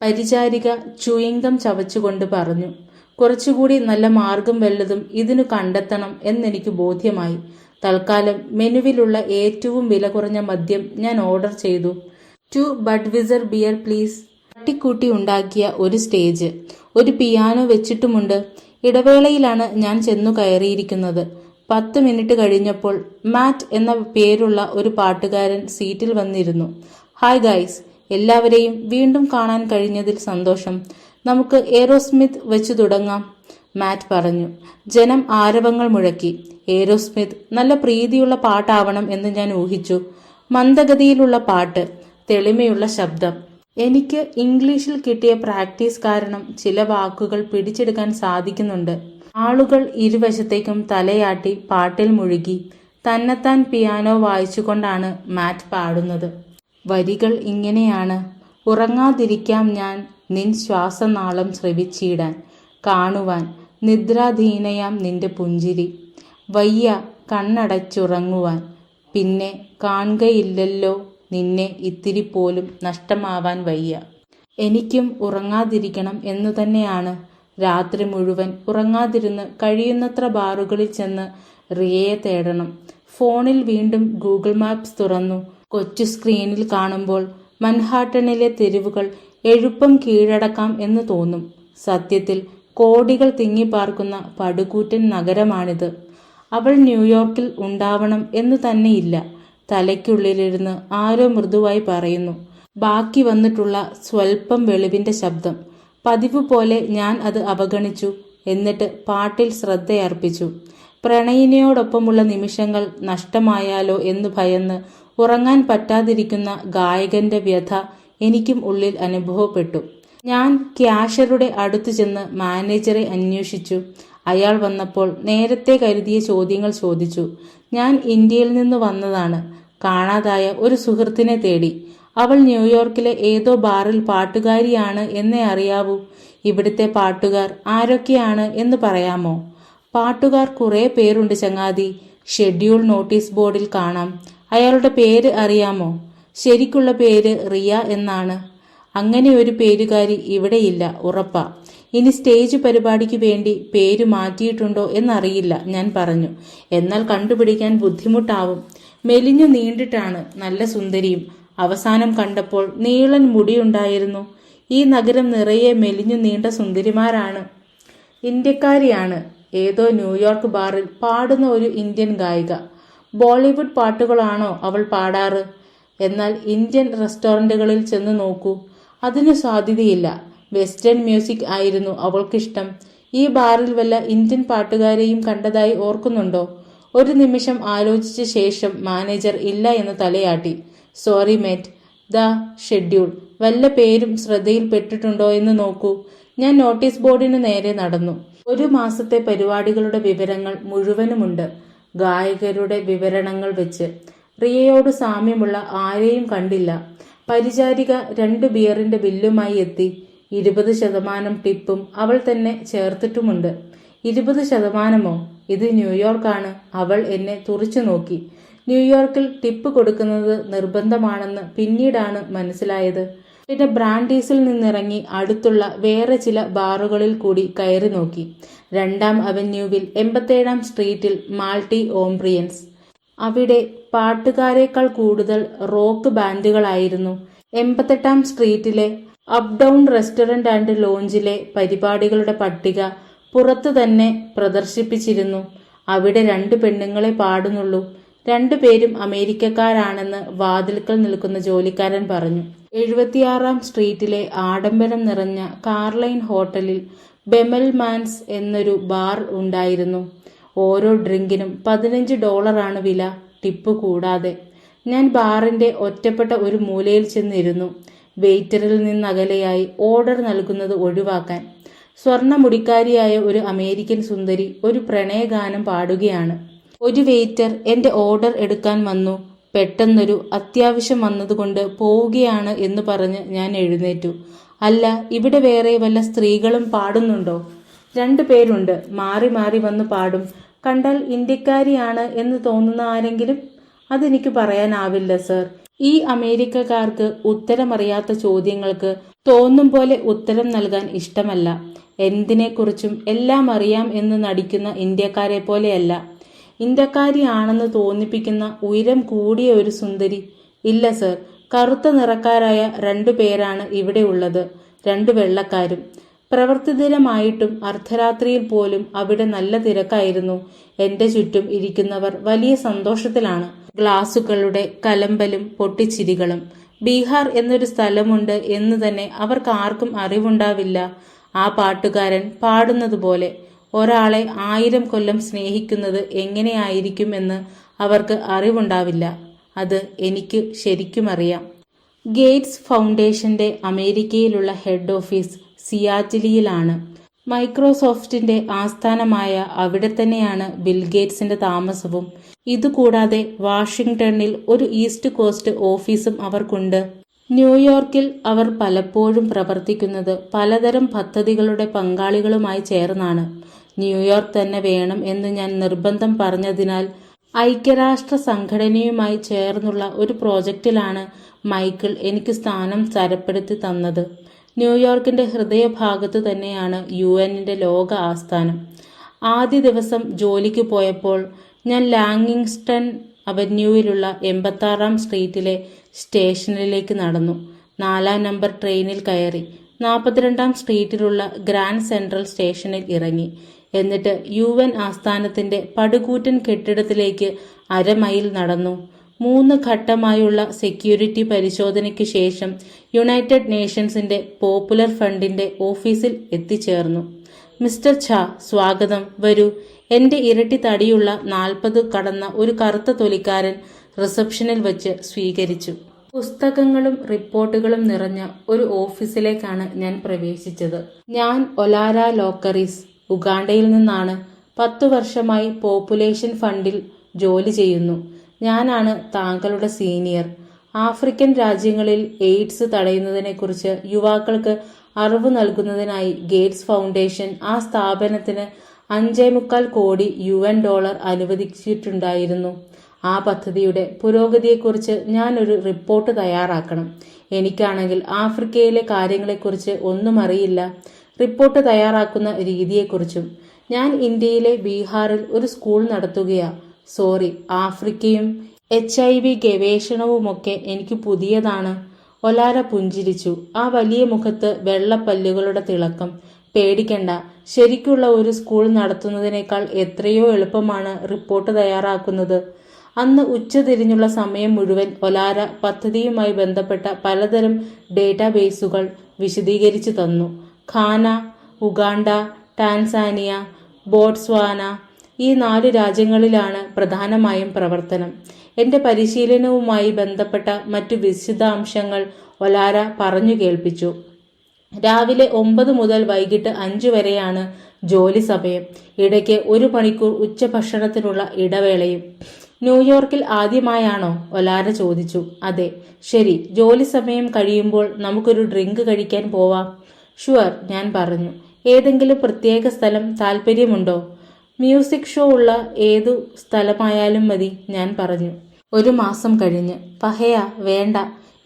S1: പരിചാരിക ചുയിങ്കം ചവച്ചുകൊണ്ട് പറഞ്ഞു. കുറച്ചുകൂടി നല്ല മാർഗം വല്ലതും ഇതിനു കണ്ടെത്തണം എന്നെനിക്ക് ബോധ്യമായി. തൽക്കാലം മെനുവിലുള്ള ഏറ്റവും വില കുറഞ്ഞ മദ്യം ഞാൻ ഓർഡർ ചെയ്തു. 2 ബഡ്വിസർ ബിയർ പ്ലീസ്. തട്ടിക്കൂട്ടി ഉണ്ടാക്കിയ ഒരു സ്റ്റേജ്, ഒരു പിയാനോ വെച്ചിട്ടുമുണ്ട്. ഇടവേളയിലാണ് ഞാൻ ചെന്നു കയറിയിരിക്കുന്നത്. 10 മിനിറ്റ് കഴിഞ്ഞപ്പോൾ മാറ്റ് എന്ന പേരുള്ള ഒരു പാട്ടുകാരൻ സീറ്റിൽ വന്നിരുന്നു. ഹായ് ഗൈസ്, എല്ലാവരെയും വീണ്ടും കാണാൻ കഴിഞ്ഞതിൽ സന്തോഷം. നമുക്ക് എയ്റോസ്മിത്ത് വെച്ച് തുടങ്ങാം, മാറ്റ് പറഞ്ഞു. ജനം ആരവങ്ങൾ മുഴക്കി. എയ്റോസ്മിത്ത് നല്ല പ്രീതിയുള്ള പാട്ടാവണം എന്ന് ഞാൻ ഊഹിച്ചു. മന്ദഗതിയിലുള്ള പാട്ട്, തെളിമയുള്ള ശബ്ദം. എനിക്ക് ഇംഗ്ലീഷിൽ കിട്ടിയ പ്രാക്ടീസ് കാരണം ചില വാക്കുകൾ പിടിച്ചെടുക്കാൻ സാധിക്കുന്നുണ്ട്. ആളുകൾ ഇരുവശത്തേക്കും തലയാട്ടി പാട്ടിൽ മുഴുകി. തന്നെത്താൻ പിയാനോ വായിച്ചുകൊണ്ടാണ് മാറ്റ് പാടുന്നത്. വരികൾ ഇങ്ങനെയാണ്: ഉറങ്ങാതിരിക്കാം ഞാൻ നിൻ ശ്വാസനാളം ശ്രവിച്ചിടാൻ, കാണുവാൻ നിദ്രാധീനയാം നിന്റെ പുഞ്ചിരി, വയ്യ കണ്ണടച്ചുറങ്ങുവാൻ, പിന്നെ കാൺകയില്ലല്ലോ നിന്നെ ഇത്തിരി പോലും നഷ്ടമാവാൻ വയ്യ. എനിക്കും ഉറങ്ങാതിരിക്കണം എന്നു തന്നെയാണ്. രാത്രി മുഴുവൻ ഉറങ്ങാതിരുന്ന് കഴിയുന്നത്ര ബാറുകളിൽ ചെന്ന് റിയയെ തേടണം. ഫോണിൽ വീണ്ടും ഗൂഗിൾ മാപ്സ് തുറന്നു. കൊച്ചു സ്ക്രീനിൽ കാണുമ്പോൾ മൻഹാട്ടനിലെ തെരുവുകൾ എളുപ്പം കീഴടക്കാം എന്ന് തോന്നും. സത്യത്തിൽ കോടികൾ തിങ്ങിപ്പാർക്കുന്ന പടുകൂറ്റൻ നഗരമാണിത്. അവൾ ന്യൂയോർക്കിൽ ഉണ്ടാവണം എന്നു തന്നെയില്ല. തലയ്ക്കുള്ളിലിരുന്ന് ആരോ മൃദുവായി പറയുന്നു. ബാക്കി വന്നിട്ടുള്ള സ്വൽപ്പം വെളിവിന്റെ ശബ്ദം. പതിവ് പോലെ ഞാൻ അത് അവഗണിച്ചു. എന്നിട്ട് പാട്ടിൽ ശ്രദ്ധയർപ്പിച്ചു. പ്രണയിനിയോടൊപ്പമുള്ള നിമിഷങ്ങൾ നഷ്ടമായാലോ എന്ന് ഭയന്ന് ഉറങ്ങാൻ പറ്റാതിരിക്കുന്ന ഗായകന്റെ വ്യഥ എനിക്കും ഉള്ളിൽ അനുഭവപ്പെട്ടു. ഞാൻ ക്യാഷറുടെ അടുത്തു ചെന്ന് മാനേജറെ അന്വേഷിച്ചു. അയാൾ വന്നപ്പോൾ നേരത്തെ കരുതിയ ചോദ്യങ്ങൾ ചോദിച്ചു. ഞാൻ ഇന്ത്യയിൽ നിന്ന് വന്നതാണ്. കാണാതായ ഒരു സുഹൃത്തിനെ തേടി. അവൾ ന്യൂയോർക്കിലെ ഏതോ ബാറിൽ പാട്ടുകാരിയാണ് എന്നേ അറിയാവൂ. ഇവിടുത്തെ പാട്ടുകാർ ആരൊക്കെയാണ് എന്ന് പറയാമോ? പാട്ടുകാർ കുറെ പേരുണ്ട് ചങ്ങാതി. ഷെഡ്യൂൾ നോട്ടീസ് ബോർഡിൽ കാണാം. അയാളുടെ പേര് അറിയാമോ? ശരിക്കുള്ള പേര് റിയ എന്നാണ്. അങ്ങനെ ഒരു പേരുകാരി ഇവിടെയില്ല, ഉറപ്പാ. ഇനി സ്റ്റേജ് പരിപാടിക്ക് വേണ്ടി പേര് മാറ്റിയിട്ടുണ്ടോ എന്നറിയില്ല, ഞാൻ പറഞ്ഞു. എന്നാൽ കണ്ടുപിടിക്കാൻ ബുദ്ധിമുട്ടാവും. മെലിഞ്ഞു നീണ്ടിട്ടാണ്, നല്ല സുന്ദരിയും. അവസാനം കണ്ടപ്പോൾ നീളൻ മുടിയുണ്ടായിരുന്നു. ഈ നഗരം നിറയെ മെലിഞ്ഞു നീണ്ട സുന്ദരിമാരാണ്. ഇന്ത്യക്കാരിയാണ്. ഏതോ ന്യൂയോർക്ക് ബാറിൽ പാടുന്ന ഒരു ഇന്ത്യൻ ഗായിക. ബോളിവുഡ് പാട്ടുകളാണോ അവൾ പാടാറ്? എന്നാൽ ഇന്ത്യൻ റെസ്റ്റോറൻറ്റുകളിൽ ചെന്ന് നോക്കൂ, അതിന് സാധ്യതയില്ല. വെസ്റ്റേൺ മ്യൂസിക് ആയിരുന്നു അവൾക്കിഷ്ടം. ഈ ബാറിൽ വല്ല ഇന്ത്യൻ പാട്ടുകാരെയും കണ്ടതായി ഓർക്കുന്നുണ്ടോ? ഒരു നിമിഷം ആലോചിച്ച ശേഷം മാനേജർ ഇല്ല എന്ന് തലയാട്ടി. സോറി മേറ്റ്, ദാ ഷെഡ്യൂൾ. വല്ല പേരും ശ്രദ്ധയിൽപ്പെട്ടിട്ടുണ്ടോ എന്ന് നോക്കൂ. ഞാൻ നോട്ടീസ് ബോർഡിന് നേരെ നടന്നു. 1 മാസത്തെ പരിപാടികളുടെ വിവരങ്ങൾ മുഴുവനുമുണ്ട്. ഗായകരുടെ വിവരണങ്ങൾ വെച്ച്. റിയയോട് സാമ്യമുള്ള ആരെയും കണ്ടില്ല. പരിചാരിക 2 ബിയറിന്റെ ബില്ലുമായി എത്തി. 20% ടിപ്പും അവൾ തന്നെ ചേർത്തിട്ടുമുണ്ട്. 20%? ഇത് ന്യൂയോർക്കാണ്. അവൾ എന്നെ തുറിച്ചു നോക്കി. ന്യൂയോർക്കിൽ ടിപ്പ് കൊടുക്കുന്നത് നിർബന്ധമാണെന്ന് പിന്നീടാണ് മനസ്സിലായത്. പിന്നെ ബ്രാൻഡീസിൽ നിന്നിറങ്ങി അടുത്തുള്ള വേറെ ചില ബാറുകളിൽ കൂടി കയറി നോക്കി. 2ാം അവന്യൂവിൽ 87ാം സ്ട്രീറ്റിൽ മാൾട്ടി ഓംബ്രിയൻസ്. അവിടെ പാട്ടുകാരേക്കാൾ കൂടുതൽ റോക്ക് ബാൻഡുകളായിരുന്നു. 88ാം സ്ട്രീറ്റിലെ അപ് ഡൗൺ റെസ്റ്റോറന്റ് ആൻഡ് ലോഞ്ചിലെ പരിപാടികളുടെ പട്ടിക പുറത്തു തന്നെ പ്രദർശിപ്പിച്ചിരുന്നു. അവിടെ 2 പെണ്ണുങ്ങളെ പാടുന്നുള്ളൂ. 2 പേരും അമേരിക്കക്കാരാണെന്ന് വാതിൽക്കൽ നിൽക്കുന്ന ജോലിക്കാരൻ പറഞ്ഞു. 76ാം സ്ട്രീറ്റിലെ ആഡംബരം നിറഞ്ഞ കാർലൈൻ ഹോട്ടലിൽ ബെമൽമാൻസ് എന്നൊരു ബാർ ഉണ്ടായിരുന്നു. ഓരോ ഡ്രിങ്കിനും $15 വില, ടിപ്പ് കൂടാതെ. ഞാൻ ബാറിന്റെ ഒറ്റപ്പെട്ട ഒരു മൂലയിൽ ചെന്നിരുന്നു. വെയിറ്ററിൽ നിന്നകലെയായി ഓർഡർ നൽകുന്നത് ഒഴിവാക്കാൻ. സ്വർണ്ണമുടിക്കാരിയായ ഒരു അമേരിക്കൻ സുന്ദരി ഒരു പ്രണയഗാനം പാടുകയാണ്. ഒരു വെയിറ്റർ എന്റെ ഓർഡർ എടുക്കാൻ വന്നു. പെട്ടെന്നൊരു അത്യാവശ്യം വന്നതുകൊണ്ട് പോവുകയാണ് എന്ന് പറഞ്ഞ് ഞാൻ എഴുന്നേറ്റു. അല്ല, ഇവിടെ വേറെ വല്ല സ്ത്രീകളും പാടുന്നുണ്ടോ? 2 പേരുണ്ട്, മാറി മാറി വന്ന് പാടും. കണ്ടാൽ ഇന്ത്യക്കാരിയാണ് എന്ന് തോന്നുന്ന ആരെങ്കിലും? അതെനിക്ക് പറയാനാവില്ല സർ. ഈ അമേരിക്കക്കാർക്ക് ഉത്തരമറിയാത്ത ചോദ്യങ്ങൾക്ക് തോന്നും പോലെ ഉത്തരം നൽകാൻ ഇഷ്ടമല്ല. എന്തിനെക്കുറിച്ചും എല്ലാം അറിയാം എന്ന് നടിക്കുന്ന ഇന്ത്യക്കാരെ പോലെയല്ല. ഇന്ത്യക്കാരിയാണെന്ന് തോന്നിപ്പിക്കുന്ന ഉയരം കൂടിയ ഒരു സുന്ദരി? ഇല്ല സർ, കറുത്ത നിറക്കാരായ 2 പേരാണ് ഇവിടെ ഉള്ളത്, 2 വെള്ളക്കാരും. പ്രവൃത്തിദിനമായിട്ടും അർദ്ധരാത്രിയിൽ പോലും അവിടെ നല്ല തിരക്കായിരുന്നു. എന്റെ ചുറ്റും ഇരിക്കുന്നവർ വലിയ സന്തോഷത്തിലാണ്. ഗ്ലാസുകളുടെ കലമ്പലും പൊട്ടിച്ചിരികളും. ബീഹാർ എന്നൊരു സ്ഥലമുണ്ട് എന്ന് തന്നെ അവർക്ക് ആർക്കും അറിവുണ്ടാവില്ല. ആ പാട്ടുകാരൻ പാടുന്നത് പോലെ ഒരാളെ 1000 കൊല്ലം സ്നേഹിക്കുന്നത് എങ്ങനെയായിരിക്കും എന്ന് അവർക്ക് അറിവുണ്ടാവില്ല. അത് എനിക്ക് ശരിക്കും അറിയാം. ഗേറ്റ്സ് ഫൗണ്ടേഷന്റെ അമേരിക്കയിലുള്ള ഹെഡ് ഓഫീസ് സിയാറ്റിലിലാണ്. മൈക്രോസോഫ്റ്റിന്റെ ആസ്ഥാനമായ അവിടെ തന്നെയാണ് ബിൽ ഗേറ്റ്സിന്റെ താമസവും. ഇതുകൂടാതെ വാഷിംഗ്ടണിൽ ഒരു ഈസ്റ്റ് കോസ്റ്റ് ഓഫീസും അവർക്കുണ്ട്. ന്യൂയോർക്കിൽ അവർ പലപ്പോഴും പ്രവർത്തിക്കുന്നത് പലതരം പദ്ധതികളുടെ പങ്കാളികളുമായി ചേർന്നാണ്. ന്യൂയോർക്ക് തന്നെ വേണം എന്ന് ഞാൻ നിർബന്ധം പറഞ്ഞതിനാൽ ഐക്യരാഷ്ട്ര സംഘടനയുമായി ചേർന്നുള്ള ഒരു പ്രോജക്റ്റിലാണ് മൈക്കിൾ എനിക്ക് സ്ഥാനം തരപ്പെടുത്തി തന്നത്. ന്യൂയോർക്കിന്റെ ഹൃദയഭാഗത്തു തന്നെയാണ് യുഎന്നിന്റെ ലോക ആസ്ഥാനം. ആദ്യ ദിവസം ജോലിക്ക് പോയപ്പോൾ ഞാൻ ലാങ്ങിങ്സ്റ്റൺ അവന്യൂവിലുള്ള 86-ാം സ്ട്രീറ്റിലെ സ്റ്റേഷനിലേക്ക് നടന്നു. 4-ാം നമ്പർ ട്രെയിനിൽ കയറി 42-ാം സ്ട്രീറ്റിലുള്ള ഗ്രാൻഡ് സെൻട്രൽ സ്റ്റേഷനിൽ ഇറങ്ങി. എന്നിട്ട് UN ആസ്ഥാനത്തിന്റെ പടുകൂറ്റൻ കെട്ടിടത്തിലേക്ക് 1/2 മൈൽ നടന്നു. 3 ഘട്ടമായുള്ള സെക്യൂരിറ്റി പരിശോധനയ്ക്ക് ശേഷം യുണൈറ്റഡ് നേഷൻസിന്റെ പോപ്പുലർ ഫണ്ടിന്റെ ഓഫീസിൽ എത്തിച്ചേർന്നു. മിസ്റ്റർ ഝാ, സ്വാഗതം, വരൂ. എന്റെ ഇരട്ടി തടിയുള്ള 40 കടന്ന ഒരു കറുത്ത തൊലിക്കാരൻ റിസപ്ഷനിൽ വച്ച് സ്വീകരിച്ചു. പുസ്തകങ്ങളും റിപ്പോർട്ടുകളും നിറഞ്ഞ ഒരു ഓഫീസിലേക്കാണ് ഞാൻ പ്രവേശിച്ചത്. ഞാൻ ഒലാര ലോക്കറീസ്, ഉഗാണ്ടയിൽ നിന്നാണ്. 10 വർഷമായി പോപ്പുലേഷൻ ഫണ്ടിൽ ജോലി ചെയ്യുന്നു. ഞാനാണ് താങ്കളുടെ സീനിയർ. ആഫ്രിക്കൻ രാജ്യങ്ങളിൽ എയ്ഡ്സ് തടയുന്നതിനെക്കുറിച്ച് യുവാക്കൾക്ക് അറിവ് നൽകുന്നതിനായി ഗേറ്റ്സ് ഫൗണ്ടേഷൻ ആ സ്ഥാപനത്തിന് $5.25 കോടി അനുവദിച്ചിട്ടുണ്ടായിരുന്നു. ആ പദ്ധതിയുടെ പുരോഗതിയെക്കുറിച്ച് ഞാനൊരു റിപ്പോർട്ട് തയ്യാറാക്കണം. എനിക്കാണെങ്കിൽ ആഫ്രിക്കയിലെ കാര്യങ്ങളെക്കുറിച്ച് ഒന്നും അറിയില്ല, റിപ്പോർട്ട് തയ്യാറാക്കുന്ന രീതിയെക്കുറിച്ചും. ഞാൻ ഇന്ത്യയിലെ ബീഹാറിൽ ഒരു സ്കൂൾ നടത്തുകയാ. സോറി, ആഫ്രിക്കയും HIV ഗവേഷണവുമൊക്കെ എനിക്ക് പുതിയതാണ്. ഒലാര പുഞ്ചിരിച്ചു. ആ വലിയ മുഖത്ത് വെള്ളപ്പല്ലുകളുടെ തിളക്കം. പേടിക്കണ്ട, ശരിക്കുള്ള ഒരു സ്കൂൾ നടത്തുന്നതിനേക്കാൾ എത്രയോ എളുപ്പമാണ് റിപ്പോർട്ട് തയ്യാറാക്കുന്നത്. അന്ന് ഉച്ചതിരിഞ്ഞുള്ള സമയം മുഴുവൻ ഒലാര പദ്ധതിയുമായി ബന്ധപ്പെട്ട പലതരം ഡേറ്റാബേസുകൾ വിശദീകരിച്ചു തന്നു. ഘാന, ഉഗാണ്ട, ടാൻസാനിയ, ബോട്സ്വാന, ഈ 4 രാജ്യങ്ങളിലാണ് പ്രധാനമായും പ്രവർത്തനം. എന്റെ പരിശീലനവുമായി ബന്ധപ്പെട്ട മറ്റു വിശദാംശങ്ങൾ ഒലാര പറഞ്ഞു കേൾപ്പിച്ചു. രാവിലെ 9 മുതൽ വൈകിട്ട് 5 വരെയാണ് ജോലി സമയം. ഇടയ്ക്ക് 1 മണിക്കൂർ ഉച്ചഭക്ഷണത്തിനുള്ള ഇടവേളയും. ന്യൂയോർക്കിൽ ആദ്യമായാണോ? ഒലാര ചോദിച്ചു. അതെ. ശരി, ജോലി സമയം കഴിയുമ്പോൾ നമുക്കൊരു ഡ്രിങ്ക് കഴിക്കാൻ പോവാം. ഷുവർ, ഞാൻ പറഞ്ഞു. ഏതെങ്കിലും പ്രത്യേക സ്ഥലം താല്പര്യമുണ്ടോ? മ്യൂസിക് ഷോ ഉള്ള ഏതു സ്ഥലമായാലും മതി, ഞാൻ പറഞ്ഞു. 1 മാസം കഴിഞ്ഞ്. പഹയ, വേണ്ട,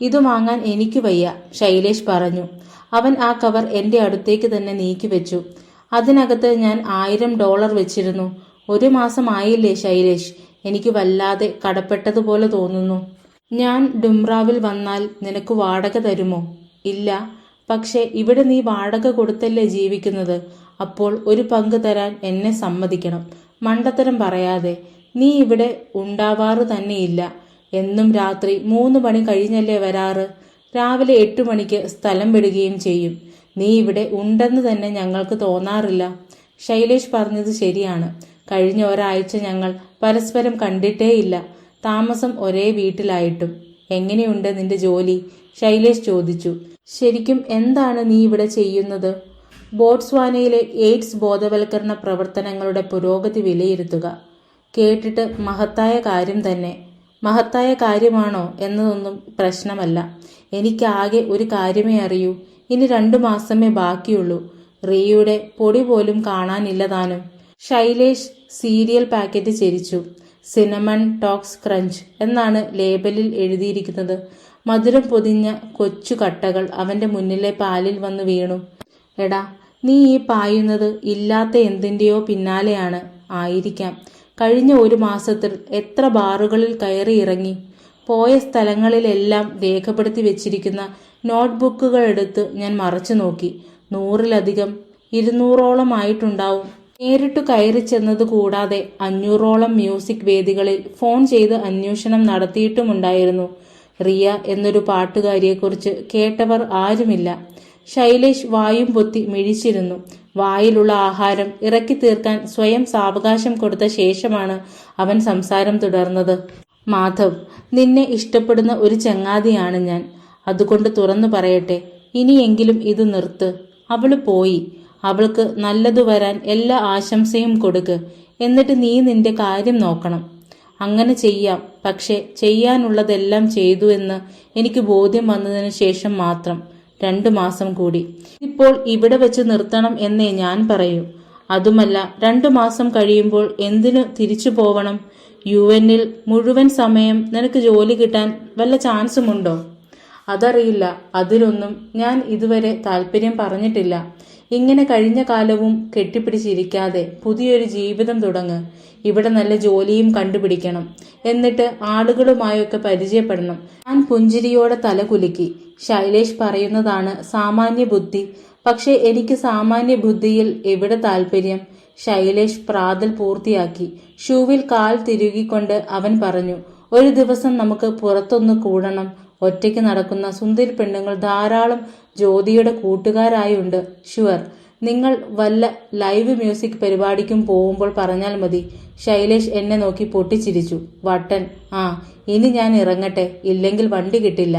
S1: ഇതു വാങ്ങാൻ എനിക്ക് വയ്യ, ശൈലേഷ് പറഞ്ഞു. അവൻ ആ കവർ എന്റെ അടുത്തേക്ക് തന്നെ നീക്കിവെച്ചു. അതിനകത്ത് ഞാൻ $1000 വെച്ചിരുന്നു. 1 മാസം ആയില്ലേ ശൈലേഷ്? എനിക്ക് വല്ലാതെ കടപ്പെട്ടതുപോലെ തോന്നുന്നു. ഞാൻ ഡുംറാവിൽ വന്നാൽ നിനക്ക് വാടക തരുമോ? ഇല്ല, പക്ഷെ ഇവിടെ നീ വാടക കൊടുത്തല്ലേ ജീവിക്കുന്നത്. അപ്പോൾ ഒരു പങ്ക് തരാൻ എന്നെ സമ്മതിക്കണം. മണ്ടത്തരം പറയാതെ. നീ ഇവിടെ ഉണ്ടാവാറ് തന്നെയില്ല. എന്നും രാത്രി 3 മണി കഴിഞ്ഞല്ലേ വരാറ്. രാവിലെ 8 മണിക്ക് സ്ഥലം വിടുകയും ചെയ്യും. നീ ഇവിടെ ഉണ്ടെന്ന് തന്നെ ഞങ്ങൾക്ക് തോന്നാറില്ല. ശൈലേഷ് പറഞ്ഞത് ശരിയാണ്. കഴിഞ്ഞ ഒരാഴ്ച ഞങ്ങൾ പരസ്പരം കണ്ടിട്ടേയില്ല, താമസം ഒരേ വീട്ടിലായിട്ടും. എങ്ങനെയുണ്ട് നിന്റെ ജോലി? ശൈലേഷ് ചോദിച്ചു. ശരിക്കും എന്താണ് നീ ഇവിടെ ചെയ്യുന്നത്? ബോട്സ്വാനയിലെ എയ്ഡ്സ് ബോധവൽക്കരണ പ്രവർത്തനങ്ങളുടെ പുരോഗതി വിലയിരുത്തുക. കേട്ടിട്ട് മഹത്തായ കാര്യം തന്നെ. മഹത്തായ കാര്യമാണോ എന്നതൊന്നും പ്രശ്നമല്ല. എനിക്കാകെ ഒരു കാര്യമേ അറിയൂ. ഇനി 2 മാസമേ ബാക്കിയുള്ളൂ. റിയയുടെ പൊടി പോലും കാണാനില്ല താനും. ശൈലേഷ് സീരിയൽ പാക്കറ്റ് ചെരിച്ചു. സിനമൺ ടോക്സ് ക്രഞ്ച് എന്നാണ് ലേബലിൽ എഴുതിയിരിക്കുന്നത്. മധുരം പൊതിഞ്ഞ കൊച്ചു കട്ടകൾ അവന്റെ മുന്നിലെ പാലിൽ വന്ന് വീണു. എടാ, നീ ഈ പായുന്നത് ഇല്ലാത്ത എന്തിൻ്റെയോ പിന്നാലെയാണ്. ആയിരിക്കാം. കഴിഞ്ഞ 1 മാസത്തിൽ എത്ര ബാറുകളിൽ കയറി ഇറങ്ങി. പോയ സ്ഥലങ്ങളിലെല്ലാം രേഖപ്പെടുത്തി വെച്ചിരിക്കുന്ന നോട്ട്ബുക്കുകൾ എടുത്ത് ഞാൻ മറച്ചു നോക്കി. 100-ലധികം, 200-ഓളം ആയിട്ടുണ്ടാവും. നേരിട്ടു കയറി ചെന്നത് കൂടാതെ 500-ഓളം മ്യൂസിക് വേദികളിൽ ഫോൺ ചെയ്ത് അന്വേഷണം നടത്തിയിട്ടുമുണ്ടായിരുന്നു. റിയ എന്നൊരു പാട്ടുകാരിയെക്കുറിച്ച് കേട്ടവർ ആരുമില്ല. ശൈലേഷ് വായും പൊത്തി മിഴിച്ചിരുന്നു. വായിലുള്ള ആഹാരം ഇറക്കി തീർക്കാൻ സ്വയം സാവകാശം കൊടുത്ത ശേഷമാണ് അവൻ സംസാരം തുടർന്നത്. മാധവ്, നിന്നെ ഇഷ്ടപ്പെടുന്ന ഒരു ചങ്ങാതിയാണ് ഞാൻ. അതുകൊണ്ട് തുറന്നു പറയട്ടെ, ഇനിയെങ്കിലും ഇത് നിർത്ത്. അവള് പോയി. അവൾക്ക് നല്ലതു വരാൻ എല്ലാ ആശംസയും കൊടുക്ക്. എന്നിട്ട് നീ നിന്റെ കാര്യം നോക്കണം. അങ്ങനെ ചെയ്യാം. പക്ഷെ ചെയ്യാനുള്ളതെല്ലാം ചെയ്തു എന്ന് എനിക്ക് ബോധ്യം വന്നതിന് ശേഷം മാത്രം. 2 മാസം കൂടി. ഇപ്പോൾ ഇവിടെ വെച്ച് നിർത്തണം എന്നേ ഞാൻ പറയൂ. അതുമല്ല, 2 മാസം കഴിയുമ്പോൾ എന്തിനു തിരിച്ചു പോവണം? UN-ൽ മുഴുവൻ സമയം നിനക്ക് ജോലി കിട്ടാൻ വല്ല ചാൻസുമുണ്ടോ? അതറിയില്ല. അതിലൊന്നും ഞാൻ ഇതുവരെ താല്പര്യം പറഞ്ഞിട്ടില്ല. ഇങ്ങനെ കഴിഞ്ഞ കാലവും കെട്ടിപ്പിടിച്ചിരിക്കാതെ പുതിയൊരു ജീവിതം തുടങ്ങ്. ഇവിടെ നല്ല ജോലിയും കണ്ടുപിടിക്കണം. എന്നിട്ട് ആളുകളുമായൊക്കെ പരിചയപ്പെടണം. ഞാൻ പുഞ്ചിരിയോടെ തല കുലുക്കി. ശൈലേഷ് പറയുന്നതാണ് സാമാന്യ ബുദ്ധി. പക്ഷെ എനിക്ക് സാമാന്യ ബുദ്ധിയിൽ എവിടെ താല്പര്യം? ശൈലേഷ് പ്രാതൽ പൂർത്തിയാക്കി. ഷൂവിൽ കാൽ തിരുകിക്കൊണ്ട് അവൻ പറഞ്ഞു, ഒരു ദിവസം നമുക്ക് പുറത്തൊന്ന് കൂടണം. ഒറ്റയ്ക്ക് നടക്കുന്ന സുന്ദരി പെണ്ണുങ്ങൾ ധാരാളം ജ്യോതിയുടെ കൂട്ടുകാരായുണ്ട്. ഷുവർ. നിങ്ങൾ വല്ല ലൈവ് മ്യൂസിക് പരിപാടിക്കും പോകുമ്പോൾ പറഞ്ഞാൽ മതി. ശൈലേഷ് എന്നെ നോക്കി പൊട്ടിച്ചിരിച്ചു. വട്ടൻ. ആ, ഇനി ഞാൻ ഇറങ്ങട്ടെ, ഇല്ലെങ്കിൽ വണ്ടി കിട്ടില്ല.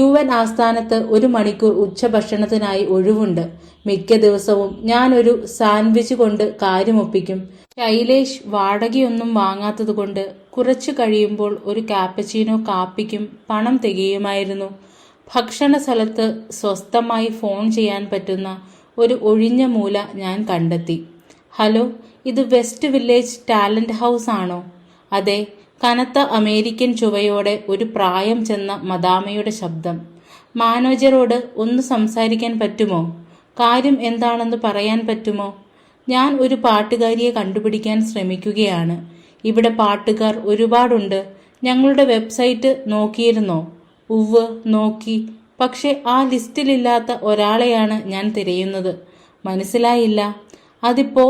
S1: UN ആസ്ഥാനത്ത് 1 മണിക്കൂർ ഉച്ചഭക്ഷണത്തിനായി ഒഴിവുണ്ട്. മിക്ക ദിവസവും ഞാൻ ഒരു സാൻഡ്വിച്ച് കൊണ്ട് കാര്യമൊപ്പിക്കും. ശൈലേഷ് വാടകയൊന്നും വാങ്ങാത്തതുകൊണ്ട് കുറച്ചു കഴിയുമ്പോൾ ഒരു കാപ്പച്ചീനോ കാപ്പിക്കും പണം തികയുമായിരുന്നു. ഭക്ഷണ സ്ഥലത്ത് സ്വസ്ഥമായി ഫോൺ ചെയ്യാൻ പറ്റുന്ന ഒരു ഒഴിഞ്ഞ മൂല ഞാൻ കണ്ടെത്തി. ഹലോ, ഇത് വെസ്റ്റ് വില്ലേജ് ടാലന്റ് ഹൗസ് ആണോ? അതെ. കനത്ത അമേരിക്കൻ ചുവയോടെ ഒരു പ്രായം ചെന്ന മദാമയുടെ ശബ്ദം. മാനേജറോട് ഒന്ന് സംസാരിക്കാൻ പറ്റുമോ? കാര്യം എന്താണെന്ന് പറയാൻ പറ്റുമോ? ഞാൻ ഒരു പാട്ടുകാരിയെ കണ്ടുപിടിക്കാൻ ശ്രമിക്കുകയാണ്. ഇവിടെ പാട്ടുകാർ ഒരുപാടുണ്ട്. ഞങ്ങളുടെ വെബ്സൈറ്റ് നോക്കിയിരുന്നോ? ഉവ്വ്, നോക്കി. പക്ഷെ ആ ലിസ്റ്റിലില്ലാത്ത ഒരാളെയാണ് ഞാൻ തിരയുന്നത്. മനസ്സിലായില്ല. അതിപ്പോ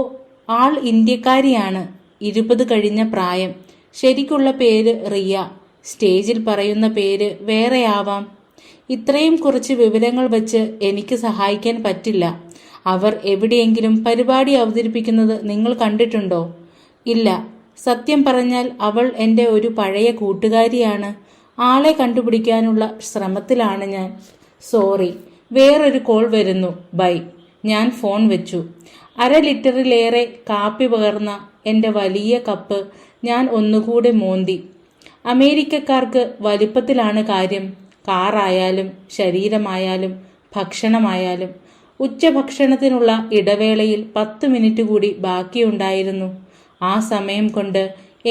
S1: ആൾ ഇന്ത്യക്കാരിയാണ്. 20 കഴിഞ്ഞ പ്രായം. ശരിക്കുള്ള പേര് റിയ. സ്റ്റേജിൽ പറയുന്ന പേര് വേറെയാവാം. ഇത്രയും കുറച്ച് വിവരങ്ങൾ വച്ച് എനിക്ക് സഹായിക്കാൻ പറ്റില്ല. അവർ എവിടെയെങ്കിലും പരിപാടി അവതരിപ്പിക്കുന്നത് നിങ്ങൾ കണ്ടിട്ടുണ്ടോ? ഇല്ല. സത്യം പറഞ്ഞാൽ അവൾ എൻ്റെ ഒരു പഴയ കൂട്ടുകാരിയാണ്. ആളെ കണ്ടുപിടിക്കാനുള്ള ശ്രമത്തിലാണ് ഞാൻ. സോറി, വേറൊരു കോൾ വരുന്നു. ബൈ. ഞാൻ ഫോൺ വെച്ചു. 1/2 ലിറ്ററിലേറെ കാപ്പി പകർന്ന എൻ്റെ വലിയ കപ്പ് ഞാൻ ഒന്നുകൂടെ മോന്തി. അമേരിക്കക്കാർക്ക് വലിപ്പത്തിലാണ് കാര്യം. കാറായാലും ശരീരമായാലും ഭക്ഷണമായാലും. ഉച്ചഭക്ഷണത്തിനുള്ള ഇടവേളയിൽ 10 മിനിറ്റ് കൂടി ബാക്കിയുണ്ടായിരുന്നു. ആ സമയം കൊണ്ട്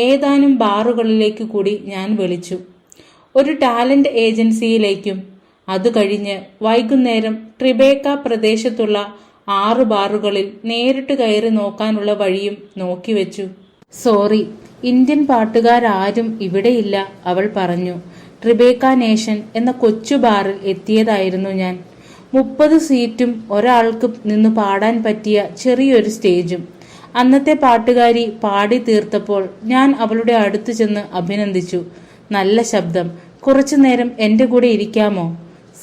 S1: ഏതാനും ബാറുകളിലേക്ക് കൂടി ഞാൻ വിളിച്ചു. ഒരു ടാലന്റ് ഏജൻസിയിലേക്കും. അതു കഴിഞ്ഞ് വൈകുന്നേരം ട്രിബേക്ക പ്രദേശത്തുള്ള 6 ബാറുകളിൽ നേരിട്ട് കയറി നോക്കാനുള്ള വഴിയും നോക്കിവെച്ചു. സോറി, ഇന്ത്യൻ പാട്ടുകാരാരും ഇവിടെയില്ല, അവൾ പറഞ്ഞു. ട്രിബേക്ക നേഷൻ എന്ന കൊച്ചു ബാറിൽ എത്തിയതായിരുന്നു ഞാൻ. 30 സീറ്റും ഒരാൾക്ക് നിന്ന് പാടാൻ പറ്റിയ ചെറിയൊരു സ്റ്റേജും. അന്നത്തെ പാട്ടുകാരി പാടി തീർത്തപ്പോൾ ഞാൻ അവളുടെ അടുത്തു ചെന്ന് അഭിനന്ദിച്ചു. നല്ല ശബ്ദം. കുറച്ചു നേരം എൻ്റെ കൂടെ ഇരിക്കാമോ?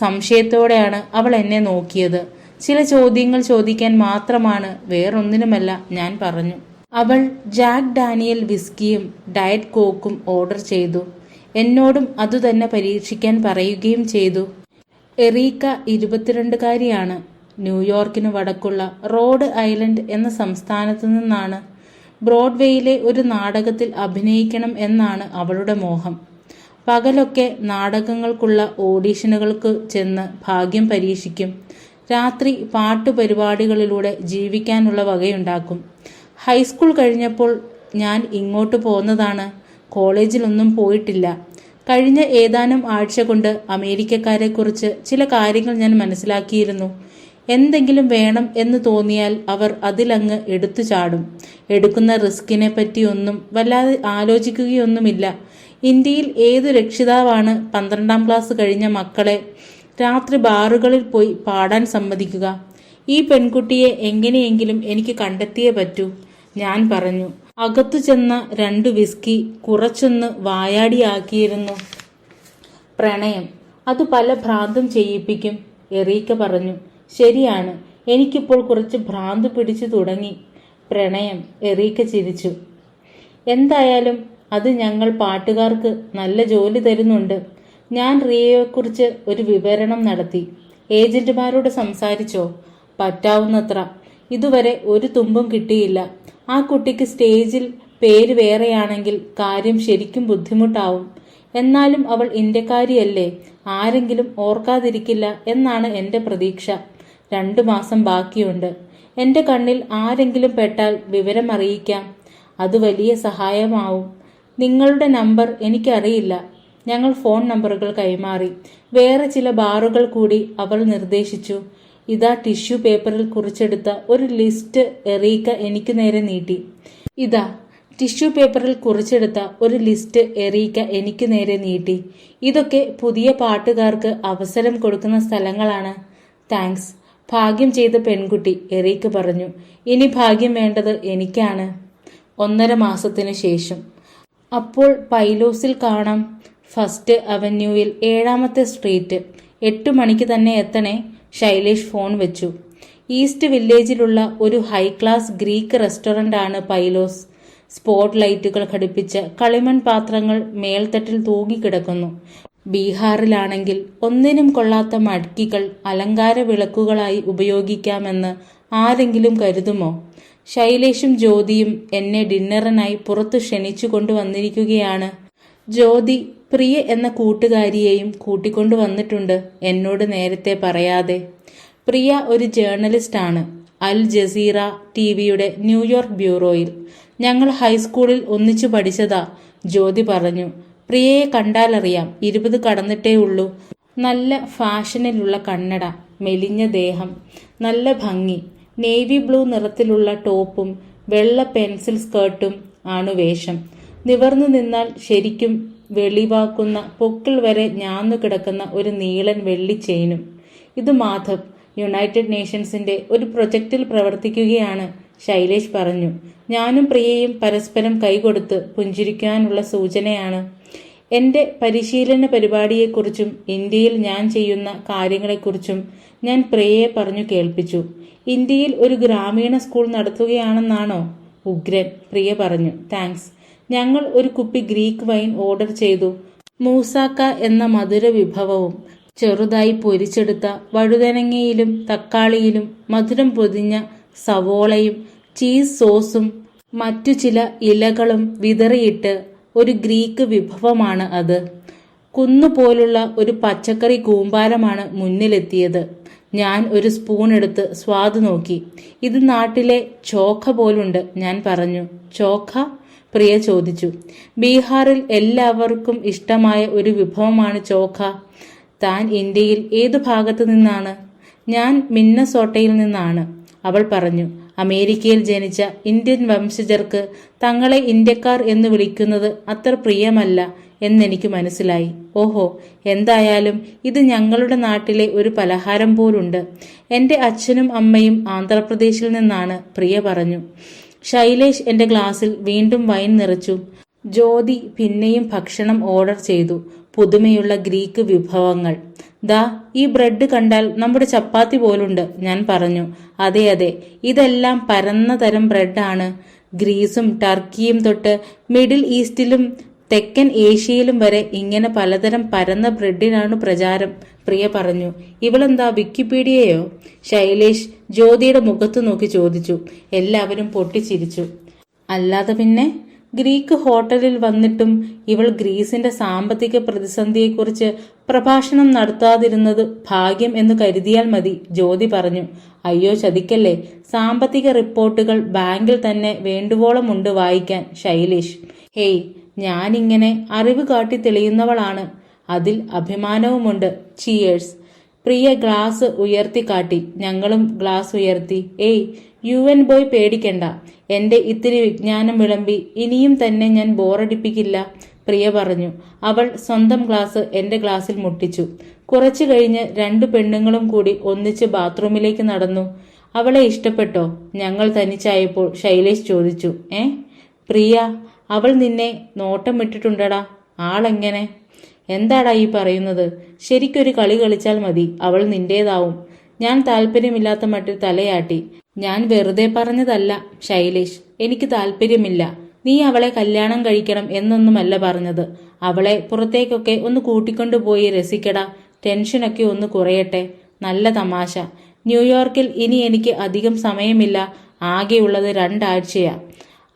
S1: സംശയത്തോടെയാണ് അവൾ എന്നെ നോക്കിയത്. ചില ചോദ്യങ്ങൾ ചോദിക്കാൻ മാത്രമാണ്, വേറൊന്നിനുമല്ല, ഞാൻ പറഞ്ഞു. അവൾ ജാക്ക് ഡാനിയൽ വിസ്കിയും ഡയറ്റ് കോക്കും ഓർഡർ ചെയ്തു. എന്നോടും അതുതന്നെ പരീക്ഷിക്കാൻ പറയുകയും ചെയ്തു. എറീക്ക 22കാരിയാണ്. ന്യൂയോർക്കിനു വടക്കുള്ള റോഡ് ഐലൻഡ് എന്ന സംസ്ഥാനത്തു നിന്നാണ്. ബ്രോഡ്വേയിലെ ഒരു നാടകത്തിൽ അഭിനയിക്കണം എന്നാണ് അവളുടെ മോഹം. പകലൊക്കെ നാടകങ്ങൾക്കുള്ള ഓഡിഷനുകൾക്ക് ചെന്ന് ഭാഗ്യം പരീക്ഷിക്കും. രാത്രി പാട്ടുപരിപാടികളിലൂടെ ജീവിക്കാനുള്ള വകയുണ്ടാക്കും. ഹൈസ്കൂൾ കഴിഞ്ഞപ്പോൾ ഞാൻ ഇങ്ങോട്ട് പോന്നതാണ്. കോളേജിലൊന്നും പോയിട്ടില്ല. കഴിഞ്ഞ ഏതാനും ആഴ്ച കൊണ്ട് അമേരിക്കക്കാരെക്കുറിച്ച് ചില കാര്യങ്ങൾ ഞാൻ മനസ്സിലാക്കിയിരുന്നു. എന്തെങ്കിലും വേണം എന്ന് തോന്നിയാൽ അവർ അതിലങ്ങ് എടുത്തു ചാടും. എടുക്കുന്ന റിസ്കിനെ പറ്റിയൊന്നും വല്ലാതെ ആലോചിക്കുകയൊന്നുമില്ല. ഇന്ത്യയിൽ ഏതു രക്ഷിതാവാണ് 12ാം ക്ലാസ് കഴിഞ്ഞ മക്കളെ രാത്രി ബാറുകളിൽ പോയി പാടാൻ സമ്മതിക്കുക? ഈ പെൺകുട്ടിയെ എങ്ങനെയെങ്കിലും എനിക്ക് കണ്ടെത്തിയേ പറ്റൂ. ഞാൻ പറഞ്ഞു. അകത്തു ചെന്ന 2 വിസ്കി കുറച്ചൊന്ന് വായാടിയാക്കിയിരുന്നു. പ്രണയം അത് പല ഭ്രാന്തും ചെയ്യിപ്പിക്കും, എറീക്ക പറഞ്ഞു. ശരിയാണ്, എനിക്കിപ്പോൾ കുറച്ച് ഭ്രാന്ത് പിടിച്ചു തുടങ്ങി. പ്രണയം, എറീക്ക ചിരിച്ചു. എന്തായാലും അത് ഞങ്ങൾ പാട്ടുകാർക്ക് നല്ല ജോലി തരുന്നുണ്ട്. ഞാൻ റിയയെക്കുറിച്ച് ഒരു വിവരണം നടത്തി. ഏജന്റുമാരോട് സംസാരിച്ചോ? പറ്റാവുന്നത്ര. ഇതുവരെ ഒരു തുമ്പും കിട്ടിയില്ല. ആ കുട്ടിക്ക് സ്റ്റേജിൽ പേര് വേറെയാണെങ്കിൽ കാര്യം ശരിക്കും ബുദ്ധിമുട്ടാവും. എന്നാലും അവൾ ഇന്ത്യക്കാരിയല്ലേ, ആരെങ്കിലും ഓർക്കാതിരിക്കില്ല എന്നാണ് എൻ്റെ പ്രതീക്ഷ. 2 മാസം ബാക്കിയുണ്ട്. എൻ്റെ കണ്ണിൽ ആരെങ്കിലും പെട്ടാൽ വിവരം അറിയിക്കാം. അത് വലിയ സഹായമാവും. നിങ്ങളുടെ നമ്പർ എനിക്കറിയില്ല. ഞങ്ങൾ ഫോൺ നമ്പറുകൾ കൈമാറി. വേറെ ചില ബാറുകൾ കൂടി അവൾ നിർദ്ദേശിച്ചു. ഇതാ ടിഷ്യൂ പേപ്പറിൽ കുറിച്ചെടുത്ത ഒരു ലിസ്റ്റ് എറീക്ക എനിക്ക് നേരെ നീട്ടി. ഇതാ ടിഷ്യൂ പേപ്പറിൽ കുറിച്ചെടുത്ത ഒരു ലിസ്റ്റ് എറീക്ക എനിക്ക് നേരെ നീട്ടി. ഇതൊക്കെ പുതിയ പാട്ടുകാർക്ക് അവസരം കൊടുക്കുന്ന സ്ഥലങ്ങളാണ്. താങ്ക്സ്. ഭാഗ്യം ചെയ്ത പെൺകുട്ടി, എറീക്ക പറഞ്ഞു. ഇനി ഭാഗ്യം വേണ്ടത് എനിക്കാണ്. 1.5 മാസത്തിനു ശേഷം. അപ്പോൾ പൈലോസിൽ കാണാം. First അവന്യൂവിൽ 7ാമത്തെ street. 8 മണിക്ക് തന്നെ എത്തണേ. ശൈലേഷ് ഫോൺ വെച്ചു. ഈസ്റ്റ് വില്ലേജിലുള്ള ഒരു ഹൈ ക്ലാസ് ഗ്രീക്ക് റെസ്റ്റോറന്റ് ആണ് പൈലോസ്. സ്പോട്ട് ലൈറ്റുകൾ ഘടിപ്പിച്ച കളിമൺ പാത്രങ്ങൾ മേൽത്തട്ടിൽ തൂങ്ങിക്കിടക്കുന്നു. ബീഹാറിലാണെങ്കിൽ ഒന്നിനും കൊള്ളാത്ത മടക്കികൾ അലങ്കാര വിളക്കുകളായി ഉപയോഗിക്കാമെന്ന് ആരെങ്കിലും കരുതുമോ? ശൈലേഷും ജ്യോതിയും എന്നെ ഡിന്നറിനായി പുറത്തു ക്ഷണിച്ചു കൊണ്ടുവന്നിരിക്കുകയാണ്. ജ്യോതി പ്രിയ എന്ന കൂട്ടുകാരിയെയും കൂട്ടിക്കൊണ്ടു വന്നിട്ടുണ്ട്, എന്നോട് നേരത്തെ പറയാതെ. പ്രിയ ഒരു ജേർണലിസ്റ്റ് ആണ്, അൽ ജസീറ ടിവിയുടെ ന്യൂയോർക്ക് ബ്യൂറോയിൽ. ഞങ്ങൾ ഹൈസ്കൂളിൽ ഒന്നിച്ചു പഠിച്ചതാ, ജ്യോതി പറഞ്ഞു. പ്രിയയെ കണ്ടാലറിയാം, 20 കടന്നിട്ടേ ഉള്ളൂ. നല്ല ഫാഷനിലുള്ള കണ്ണട, മെലിഞ്ഞ ദേഹം, നല്ല ഭംഗി. നേവി ബ്ലൂ നിറത്തിലുള്ള ടോപ്പും വെള്ള പെൻസിൽ സ്കേർട്ടും ആണു വേഷം. നിവർന്നു നിന്നാൽ ശരിക്കും വെളിവാക്കുന്ന പൊക്കിൾ വരെ ഞാന്നു കിടക്കുന്ന ഒരു നീളൻ വെള്ളി ചെയിനും. ഇത് മാധവ് യുണൈറ്റഡ് നേഷൻസിന്റെ ഒരു പ്രൊജക്റ്റിൽ പ്രവർത്തിക്കുകയാണ്, ശൈലേഷ് പറഞ്ഞു. ഞാനും പ്രിയയും പരസ്പരം കൈകൊടുത്ത് പുഞ്ചിരിക്കാനുള്ള സൂചനയാണ്. എന്റെ പരിശീലന പരിപാടിയെക്കുറിച്ചും ഇന്ത്യയിൽ ഞാൻ ചെയ്യുന്ന കാര്യങ്ങളെക്കുറിച്ചും ഞാൻ പ്രിയയെ പറഞ്ഞു കേൾപ്പിച്ചു. ഇന്ത്യയിൽ ഒരു ഗ്രാമീണ സ്കൂൾ നടത്തുകയാണെന്നാണോ? ഉഗ്രൻ, പ്രിയ പറഞ്ഞു. താങ്ക്സ്. ഞങ്ങൾ ഒരു കുപ്പി ഗ്രീക്ക് വൈൻ ഓർഡർ ചെയ്തു. മൂസാക്ക എന്ന മധുര വിഭവവും ചെറുതായി പൊരിച്ചെടുത്ത വഴുതനങ്ങയിലും തക്കാളിയിലും മധുരം പൊതിഞ്ഞ സവോളയും ചീസ് സോസും മറ്റു ചില ഇലകളും വിതറിയിട്ട് ഒരു ഗ്രീക്ക് വിഭവമാണ് അത്. കുന്നുപോലുള്ള ഒരു പച്ചക്കറി കൂമ്പാരമാണ് മുന്നിലെത്തിയത്. ഞാൻ ഒരു സ്പൂൺ എടുത്ത് സ്വാദ് നോക്കി. ഇത് നാട്ടിലെ ചോഖ പോലുണ്ട്, ഞാൻ പറഞ്ഞു. ചോഖ? പ്രിയ ചോദിച്ചു. ബീഹാറിൽ എല്ലാവർക്കും ഇഷ്ടമായ ഒരു വിഭവമാണ് ചോഖ. താൻ ഇന്ത്യയിൽ ഏതു ഭാഗത്തു നിന്നാണ്? ഞാൻ മിന്നസോട്ടയിൽ നിന്നാണ്, അവൾ പറഞ്ഞു. അമേരിക്കയിൽ ജനിച്ച ഇന്ത്യൻ വംശജർക്ക് തങ്ങളെ ഇന്ത്യക്കാർ എന്ന് വിളിക്കുന്നത് അത്ര പ്രിയമല്ല എന്നെനിക്ക് മനസ്സിലായി. ഓഹോ, എന്തായാലും ഇത് ഞങ്ങളുടെ നാട്ടിലെ ഒരു പലഹാരം പോലുണ്ട്. എന്റെ അച്ഛനും അമ്മയും ആന്ധ്രാപ്രദേശിൽ നിന്നാണ്, പ്രിയ പറഞ്ഞു. ശൈലേഷ് എന്റെ ഗ്ലാസ്സിൽ വീണ്ടും വൈൻ നിറച്ചു. ജ്യോതി പിന്നെയും ഭക്ഷണം ഓർഡർ ചെയ്തു. പുതുമയുള്ള ഗ്രീക്ക് വിഭവങ്ങൾ. ദാ ഈ ബ്രെഡ് കണ്ടാൽ നമ്മുടെ ചപ്പാത്തി പോലുണ്ട്, ഞാൻ പറഞ്ഞു. അതെ അതെ, ഇതെല്ലാം പരന്ന തരം ബ്രെഡാണ്. ഗ്രീസും ടർക്കിയും തൊട്ട് മിഡിൽ ഈസ്റ്റിലും തെക്കൻ ഏഷ്യയിലും വരെ ഇങ്ങനെ പലതരം പരന്ന ബ്രെഡിനാണ് പ്രചാരം, പ്രിയ പറഞ്ഞു. ഇവളെന്താ വിക്കിപീഡിയയോ? ശൈലേഷ് ജ്യോതിയുടെ മുഖത്തു നോക്കി ചോദിച്ചു. എല്ലാവരും പൊട്ടിച്ചിരിച്ചു. അല്ലാതെ പിന്നെ ഗ്രീക്ക് ഹോട്ടലിൽ വന്നിട്ടും ഇവൾ ഗ്രീസിന്റെ സാമ്പത്തിക പ്രതിസന്ധിയെക്കുറിച്ച് പ്രഭാഷണം നടത്താതിരുന്നത് ഭാഗ്യം എന്ന് കരുതിയാൽ മതി. ജ്യോതി പറഞ്ഞു. അയ്യോ ചതിക്കല്ലേ, സാമ്പത്തിക റിപ്പോർട്ടുകൾ ബാങ്കിൽ തന്നെ വേണ്ടുവോളം ഉണ്ട് വായിക്കാൻ ശൈലേഷ്. ഹേയ്, ഞാനിങ്ങനെ അറിവ് കാട്ടി തെളിയുന്നവളാണ്, അതിൽ അഭിമാനവുമുണ്ട്. ചിയേഴ്സ്. പ്രിയ ഗ്ലാസ് ഉയർത്തി കാട്ടി. ഞങ്ങളും ഗ്ലാസ് ഉയർത്തി. ഏയ് UN ബോയ്, പേടിക്കണ്ട, എന്റെ ഇത്തിരി വിജ്ഞാനം വിളമ്പി ഇനിയും തന്നെ ഞാൻ ബോറടിപ്പിക്കില്ല, പ്രിയ പറഞ്ഞു. അവൾ സ്വന്തം ഗ്ലാസ് എന്റെ ഗ്ലാസ്സിൽ മുട്ടിച്ചു. കുറച്ചു കഴിഞ്ഞ് രണ്ടു പെണ്ണുങ്ങളും കൂടി ഒന്നിച്ച് ബാത്റൂമിലേക്ക് നടന്നു. അവളെ ഇഷ്ടപ്പെട്ടോ? ഞങ്ങൾ തനിച്ചായപ്പോൾ ശൈലേഷ് ചോദിച്ചു. പ്രിയ, അവൾ നിന്നെ നോട്ടം ഇട്ടിട്ടുണ്ടടാ. ആളെങ്ങനെ? എന്താടാ ഈ പറയുന്നത്? ശരിക്കൊരു കളി കളിച്ചാൽ മതി, അവൾ നിന്റേതാവും. ഞാൻ താല്പര്യമില്ലാത്ത മട്ടിൽ തലയാട്ടി. ഞാൻ വെറുതെ പറഞ്ഞതല്ല ശൈലേഷ്, എനിക്ക് താല്പര്യമില്ല. നീ അവളെ കല്യാണം കഴിക്കണം എന്നൊന്നുമല്ല പറഞ്ഞത്. അവളെ പുറത്തേക്കൊക്കെ ഒന്ന് കൂട്ടിക്കൊണ്ടുപോയി രസിക്കടാ, ടെൻഷനൊക്കെ ഒന്ന് കുറയട്ടെ. നല്ല തമാശ. ന്യൂയോർക്കിൽ ഇനി എനിക്ക് അധികം സമയമില്ല, ആകെയുള്ളത് 2 ആഴ്ചയാ.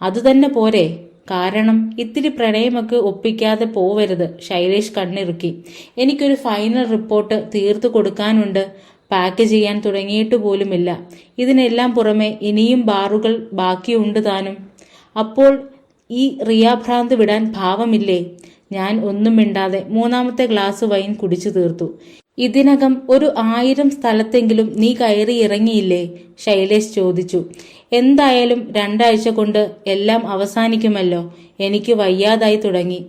S1: അതുതന്നെ പോരെ? കാരണം ഇത്തിരി പ്രണയമൊക്കെ ഒപ്പിക്കാതെ പോവരുത്. ശൈലേഷ് കണ്ണിറുക്കി. എനിക്കൊരു ഫൈനൽ റിപ്പോർട്ട് തീർത്തു കൊടുക്കാനുണ്ട്. പാക്ക് ചെയ്യാൻ തുടങ്ങിയിട്ട് പോലുമില്ല. ഇതിനെല്ലാം പുറമെ ഇനിയും ബാറുകൾ ബാക്കിയുണ്ട് താനും. അപ്പോൾ ഈ റിയാഭ്രാന്ത് വിടാൻ ഭാവമില്ലേ? ഞാൻ ഒന്നും മിണ്ടാതെ 3ാമത്തെ ഗ്ലാസ് വൈൻ കുടിച്ചു തീർത്തു. ഇതിനകം ഒരു 1000 സ്ഥലത്തെങ്കിലും നീ കയറി ഇറങ്ങിയില്ലേ? ശൈലേഷ് ചോദിച്ചു. എന്തായാലും 2 ആഴ്ച കൊണ്ട് എല്ലാം അവസാനിക്കുമല്ലോ. എനിക്ക് വയ്യാതായി തുടങ്ങി.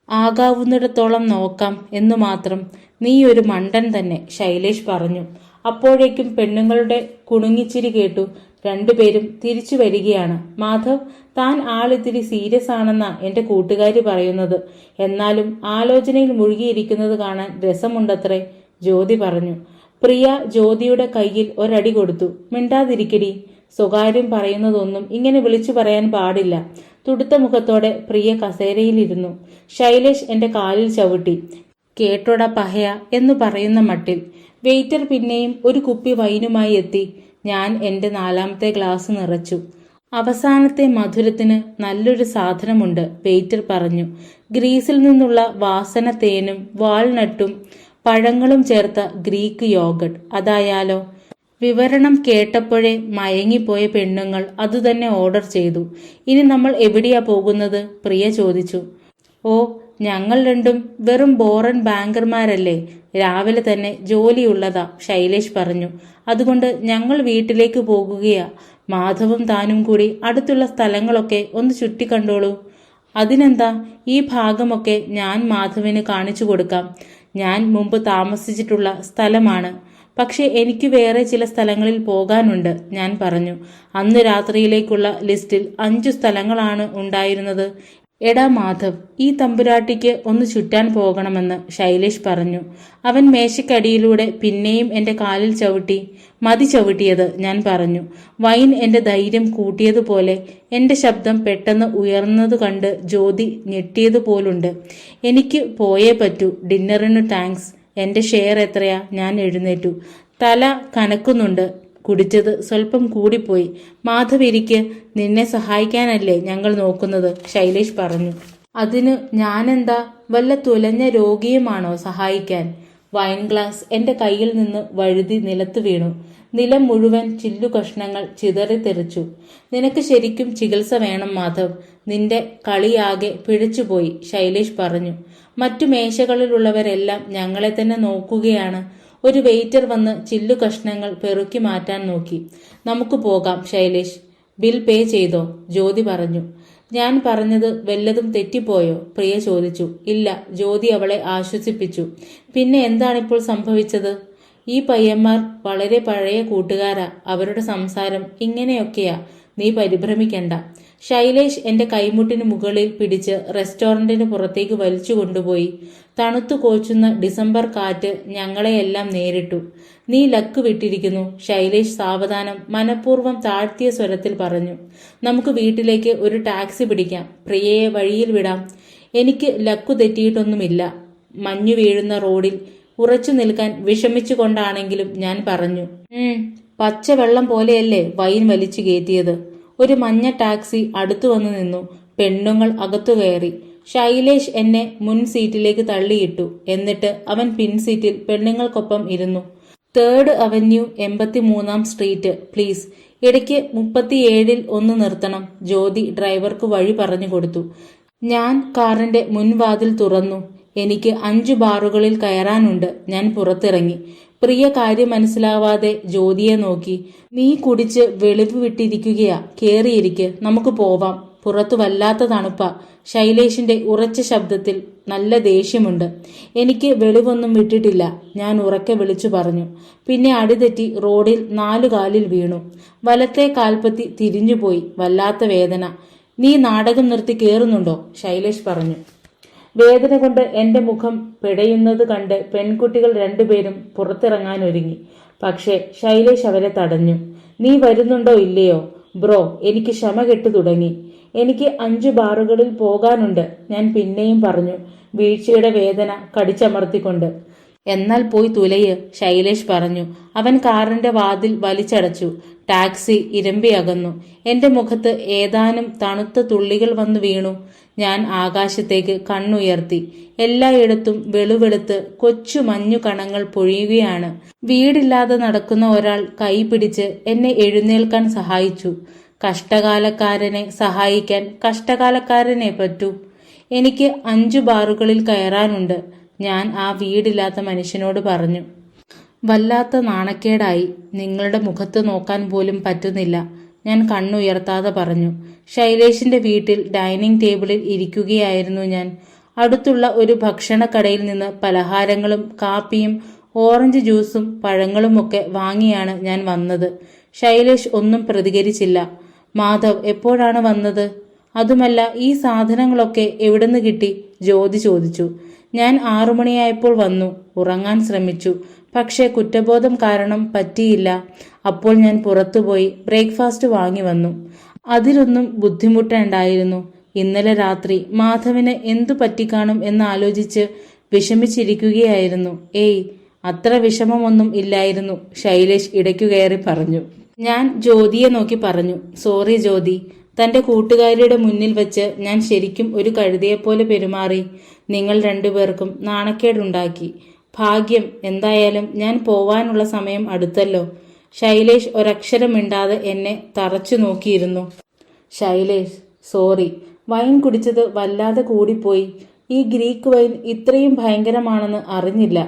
S1: ആകാവുന്നിടത്തോളം നോക്കാം എന്നു മാത്രം. നീ ഒരു മണ്ടൻ തന്നെ, ശൈലേഷ് പറഞ്ഞു. അപ്പോഴേക്കും പെണ്ണുങ്ങളുടെ കുണുങ്ങിച്ചിരി കേട്ടു. 2 പേരും തിരിച്ചു വരികയാണ്. മാധവ്, താൻ ആളിത്തിരി സീരിയസ് ആണെന്നാ എന്റെ കൂട്ടുകാരി പറയുന്നത്. എന്നാലും ആലോചനയിൽ മുഴുകിയിരിക്കുന്നത് കാണാൻ രസമുണ്ടത്രേ, ജ്യോതി പറഞ്ഞു. പ്രിയ ജ്യോതിയുടെ കയ്യിൽ ഒരടി കൊടുത്തു. മിണ്ടാതിരിക്കടി, സ്വകാര്യം പറയുന്നതൊന്നും ഇങ്ങനെ വിളിച്ചു പറയാൻ പാടില്ല. തുടുത്ത മുഖത്തോടെ പ്രിയ കസേരയിലിരുന്നു. ശൈലേഷ് എന്റെ കാലിൽ ചവിട്ടി. കേട്ടോട പഹയ എന്ന് പറയുന്ന മട്ടിൽ. വെയിറ്റർ പിന്നെയും ഒരു കുപ്പി വൈനുമായി എത്തി. ഞാൻ എന്റെ 4ാമത്തെ ഗ്ലാസ് നിറച്ചു. അവസാനത്തെ മധുരത്തിന് നല്ലൊരു സാധനമുണ്ട്, വെയിറ്റർ പറഞ്ഞു. ഗ്രീസിൽ നിന്നുള്ള വാസന തേനും വാൾനട്ടും പഴങ്ങളും ചേർത്ത ഗ്രീക്ക് യോഗട്ട്. അതായാലോ? വിവരണം കേട്ടപ്പോഴേ മയങ്ങിപ്പോയ പെണ്ണുങ്ങൾ അതുതന്നെ ഓർഡർ ചെയ്തു. ഇനി നമ്മൾ എവിടെയാ പോകുന്നത്? പ്രിയ ചോദിച്ചു. ഓ, ഞങ്ങൾ രണ്ടും വെറും ബോറൻ ബാങ്കർമാരല്ലേ, രാവിലെ തന്നെ ജോലിയുള്ളതാ, ശൈലേഷ് പറഞ്ഞു. അതുകൊണ്ട് ഞങ്ങൾ വീട്ടിലേക്ക് പോകുകയാ. മാധവും താനും കൂടി അടുത്തുള്ള സ്ഥലങ്ങളൊക്കെ ഒന്ന് ചുറ്റിക്കണ്ടോളൂ. അതിനെന്താ, ഈ ഭാഗമൊക്കെ ഞാൻ മാധവിന് കാണിച്ചു കൊടുക്കാം. ഞാൻ മുമ്പ് താമസിച്ചിട്ടുള്ള സ്ഥലമാണ്. പക്ഷെ എനിക്ക് വേറെ ചില സ്ഥലങ്ങളിൽ പോകാനുണ്ട്, ഞാൻ പറഞ്ഞു. അന്ന് രാത്രിയിലേക്കുള്ള ലിസ്റ്റിൽ 5 സ്ഥലങ്ങളാണ് ഉണ്ടായിരുന്നത്. എടാ മാധവ്, ഈ തമ്പുരാട്ടിക്ക് ഒന്ന് ചുറ്റാൻ പോകണമെന്ന് ശൈലേഷ് പറഞ്ഞു. അവൻ മേശയ്ക്കടിയിലൂടെ പിന്നെയും എന്റെ കാലിൽ ചവിട്ടി. മതി ചവിട്ടിയത്, ഞാൻ പറഞ്ഞു. വൈൻ എന്റെ ധൈര്യം കൂട്ടിയതുപോലെ. എന്റെ ശബ്ദം പെട്ടെന്ന് ഉയർന്നതു കണ്ട് ജ്യോതി ഞെട്ടിയതുപോലുണ്ട്. എനിക്ക് പോയേ പറ്റൂ, ഡിന്നറിന് താങ്ക്സ്. എന്റെ ഷെയർ എത്രയാ? ഞാൻ എഴുന്നേറ്റു. തല കനക്കുന്നുണ്ട്. കുടിച്ചത് സ്വല്പം കൂടിപ്പോയി. മാധവ് ഇരിക്ക്, നിന്നെ സഹായിക്കാനല്ലേ ഞങ്ങൾ നോക്കുന്നത്, ശൈലേഷ് പറഞ്ഞു. അതിന് ഞാനെന്താ വല്ല തുലഞ്ഞ രോഗിയുമാണോ സഹായിക്കാൻ? വൈൻ ഗ്ലാസ് എന്റെ കയ്യിൽ നിന്ന് വഴുതി നിലത്ത് വീണു. നിലം മുഴുവൻ ചില്ലു കഷ്ണങ്ങൾ ചിതറിത്തെറിച്ചു. നിനക്ക് ശരിക്കും ചികിത്സ വേണം മാധവ്, നിന്റെ കളിയാകെ പിഴച്ചുപോയി, ശൈലേഷ് പറഞ്ഞു. മറ്റു മേശകളിലുള്ളവരെല്ലാം ഞങ്ങളെ തന്നെ നോക്കുകയാണ്. ഒരു വെയിറ്റർ വന്ന് ചില്ലു കഷ്ണങ്ങൾ പെറുക്കി മാറ്റാൻ നോക്കി. നമുക്ക് പോകാം ശൈലേഷ്. ബിൽ പേ ചെയ്തോ? ജ്യോതി പറഞ്ഞു. ഞാൻ പറഞ്ഞത് വല്ലതും തെറ്റിപ്പോയോ? പ്രിയ ചോദിച്ചു. ഇല്ല, ജ്യോതി അവളെ ആശ്വസിപ്പിച്ചു. പിന്നെ എന്താണിപ്പോൾ സംഭവിച്ചത്? ഈ പയ്യന്മാർ വളരെ പഴയ കൂട്ടുകാരാ. അവരുടെ സംസാരം ഇങ്ങനെയൊക്കെയാ. നീ പരിഭ്രമിക്കണ്ട. ശൈലേഷ് എന്റെ കൈമുട്ടിന് മുകളിൽ പിടിച്ച് റെസ്റ്റോറന്റിന് പുറത്തേക്ക് വലിച്ചു കൊണ്ടുപോയി. തണുത്തു കോച്ചുന്ന ഡിസംബർ കാറ്റ് ഞങ്ങളെയെല്ലാം നേരിട്ടു. നീ ലക്ക് വിട്ടിരിക്കുന്നു, ശൈലേഷ് സാവധാനം മനഃപൂർവ്വം താഴ്ത്തിയ സ്വരത്തിൽ പറഞ്ഞു. നമുക്ക് വീട്ടിലേക്ക് ഒരു ടാക്സി പിടിക്കാം, പ്രിയയെ വഴിയിൽ വിടാം. എനിക്ക് ലക്കു തെറ്റിയിട്ടൊന്നുമില്ല. മഞ്ഞു വീഴുന്ന റോഡിൽ ഉറച്ചു നിൽക്കാൻ വിഷമിച്ചുകൊണ്ടാണെങ്കിലും ഞാൻ പറഞ്ഞു. പച്ചവെള്ളം പോലെയല്ലേ വൈൻ വലിച്ചു കയറ്റിയത്. ഒരു മഞ്ഞ ടാക്സി അടുത്തു വന്നു നിന്നു. പെണ്ണുങ്ങൾ അകത്തു കയറി. ശൈലേഷ് എന്നെ മുൻ സീറ്റിലേക്ക് തള്ളിയിട്ടു. എന്നിട്ട് അവൻ പിൻസീറ്റിൽ പെണ്ണുങ്ങൾക്കൊപ്പം ഇരുന്നു. 3rd avenue 83-ാം street please. ഇടയ്ക്ക് 37-ൽ ഒന്ന് നിർത്തണം. ജ്യോതി ഡ്രൈവർക്ക് വഴി പറഞ്ഞു കൊടുത്തു. ഞാൻ കാറിന്റെ മുൻവാതിൽ തുറന്നു. എനിക്ക് 5 ബാറുകളിൽ കയറാനുണ്ട്. ഞാൻ പുറത്തിറങ്ങി. പ്രിയ കാര്യം മനസ്സിലാവാതെ ജ്യോതിയെ നോക്കി. നീ കുടിച്ച് വെളിവ് വിട്ടിരിക്കുകയാ. കേറിയിരിക്ക്, നമുക്ക് പോവാം. പുറത്തു വല്ലാത്ത തണുപ്പാ. ശൈലേഷിന്റെ ഉറച്ച ശബ്ദത്തിൽ നല്ല ദേഷ്യമുണ്ട്. എനിക്ക് വെളിവൊന്നും വിട്ടിട്ടില്ല, ഞാൻ ഉറക്കെ വിളിച്ചു പറഞ്ഞു. പിന്നെ അടിതെറ്റി റോഡിൽ 4 കാലിൽ വീണു. വലത്തെ കാൽപ്പത്തി തിരിഞ്ഞുപോയി. വല്ലാത്ത വേദന. നീ നാടകം നിർത്തി കേറുന്നുണ്ടോ? ശൈലേഷ് പറഞ്ഞു. വേദന കൊണ്ട് എന്റെ മുഖം പിടയുന്നത് കണ്ട് പെൺകുട്ടികൾ 2 പേരും പുറത്തിറങ്ങാനൊരുങ്ങി. പക്ഷേ ശൈലേഷ് അവരെ തടഞ്ഞു. നീ വരുന്നുണ്ടോ ഇല്ലയോ? ബ്രോ, എനിക്ക് ക്ഷമ കെട്ടു തുടങ്ങി. എനിക്ക് 5 ബാറുകളിൽ പോകാനുണ്ട്, ഞാൻ പിന്നെയും പറഞ്ഞു, വീഴ്ചയുടെ വേദന കടിച്ചമർത്തിക്കൊണ്ട്. എന്നാൽ പോയി തുലയ്, ശൈലേഷ് പറഞ്ഞു. അവൻ കാറിന്റെ വാതിൽ വലിച്ചടച്ചു. ടാക്സി ഇരമ്പി അകന്നു. എന്റെ മുഖത്ത് ഏതാനും തണുത്ത തുള്ളികൾ വന്നു വീണു. ഞാൻ ആകാശത്തേക്ക് കണ്ണുയർത്തി. എല്ലായിടത്തും വെളുവെളുത്ത് കൊച്ചു മഞ്ഞു കണങ്ങൾ പൊഴിയുകയാണ്. വീടില്ലാതെ നടക്കുന്ന ഒരാൾ കൈ പിടിച്ച് എന്നെ എഴുന്നേൽക്കാൻ സഹായിച്ചു. കഷ്ടകാലക്കാരനെ സഹായിക്കാൻ കഷ്ടകാലക്കാരനെ പറ്റൂ. എനിക്ക് 5 ബാറുകളിൽ കയറാനുണ്ട്, ഞാൻ ആ വീടില്ലാത്ത മനുഷ്യനോട് പറഞ്ഞു. വല്ലാത്ത നാണക്കേടായി. നിങ്ങളുടെ മുഖത്ത് നോക്കാൻ പോലും പറ്റുന്നില്ല, ഞാൻ കണ്ണുയർത്താതെ പറഞ്ഞു. ശൈലേഷിന്റെ വീട്ടിൽ ഡൈനിങ് ടേബിളിൽ ഇരിക്കുകയായിരുന്നു ഞാൻ. അടുത്തുള്ള ഒരു ഭക്ഷണക്കടയിൽ നിന്ന് പലഹാരങ്ങളും കാപ്പിയും ഓറഞ്ച് ജ്യൂസും പഴങ്ങളുമൊക്കെ വാങ്ങിയാണ് ഞാൻ വന്നത്. ശൈലേഷ് ഒന്നും പ്രതികരിച്ചില്ല. മാധവ് എപ്പോഴാണ് വന്നത്? അതുമല്ല, ഈ സാധനങ്ങളൊക്കെ എവിടുന്ന് കിട്ടി? ജ്യോതി ചോദിച്ചു. ഞാൻ 6 മണിയായപ്പോൾ വന്നു. ഉറങ്ങാൻ ശ്രമിച്ചു, പക്ഷേ കുറ്റബോധം കാരണം പറ്റിയില്ല. അപ്പോൾ ഞാൻ പുറത്തുപോയി ബ്രേക്ക്ഫാസ്റ്റ് വാങ്ങി വന്നു. അതിലൊന്നും ബുദ്ധിമുട്ടുണ്ടായിരുന്നു. ഇന്നലെ രാത്രി മാധവിന് എന്തു പറ്റിക്കാണും എന്നാലോചിച്ച് വിഷമിച്ചിരിക്കുകയായിരുന്നു. ഏയ്, അത്ര വിഷമമൊന്നും ഇല്ലായിരുന്നു, ശൈലേഷ് ഇടയ്ക്കു കയറി പറഞ്ഞു. ഞാൻ ജ്യോതിയെ നോക്കി പറഞ്ഞു. സോറി ജ്യോതി, തന്റെ കൂട്ടുകാരിയുടെ മുന്നിൽ വെച്ച് ഞാൻ ശരിക്കും ഒരു കഴുതയെപ്പോലെ പെരുമാറി. നിങ്ങൾ 2 പേർക്കും നാണക്കേടുണ്ടാക്കി. ഭാഗ്യം, എന്തായാലും ഞാൻ പോവാനുള്ള സമയം അടുത്തല്ലോ. ശൈലേഷ് ഒരക്ഷരം മിണ്ടാതെ എന്നെ തറച്ചു നോക്കിയിരുന്നു. ശൈലേഷ്, സോറി, വൈൻ കുടിച്ചത് വല്ലാതെ കൂടിപ്പോയി. ഈ ഗ്രീക്ക് വൈൻ ഇത്രയും ഭയങ്കരമാണെന്ന് അറിഞ്ഞില്ല.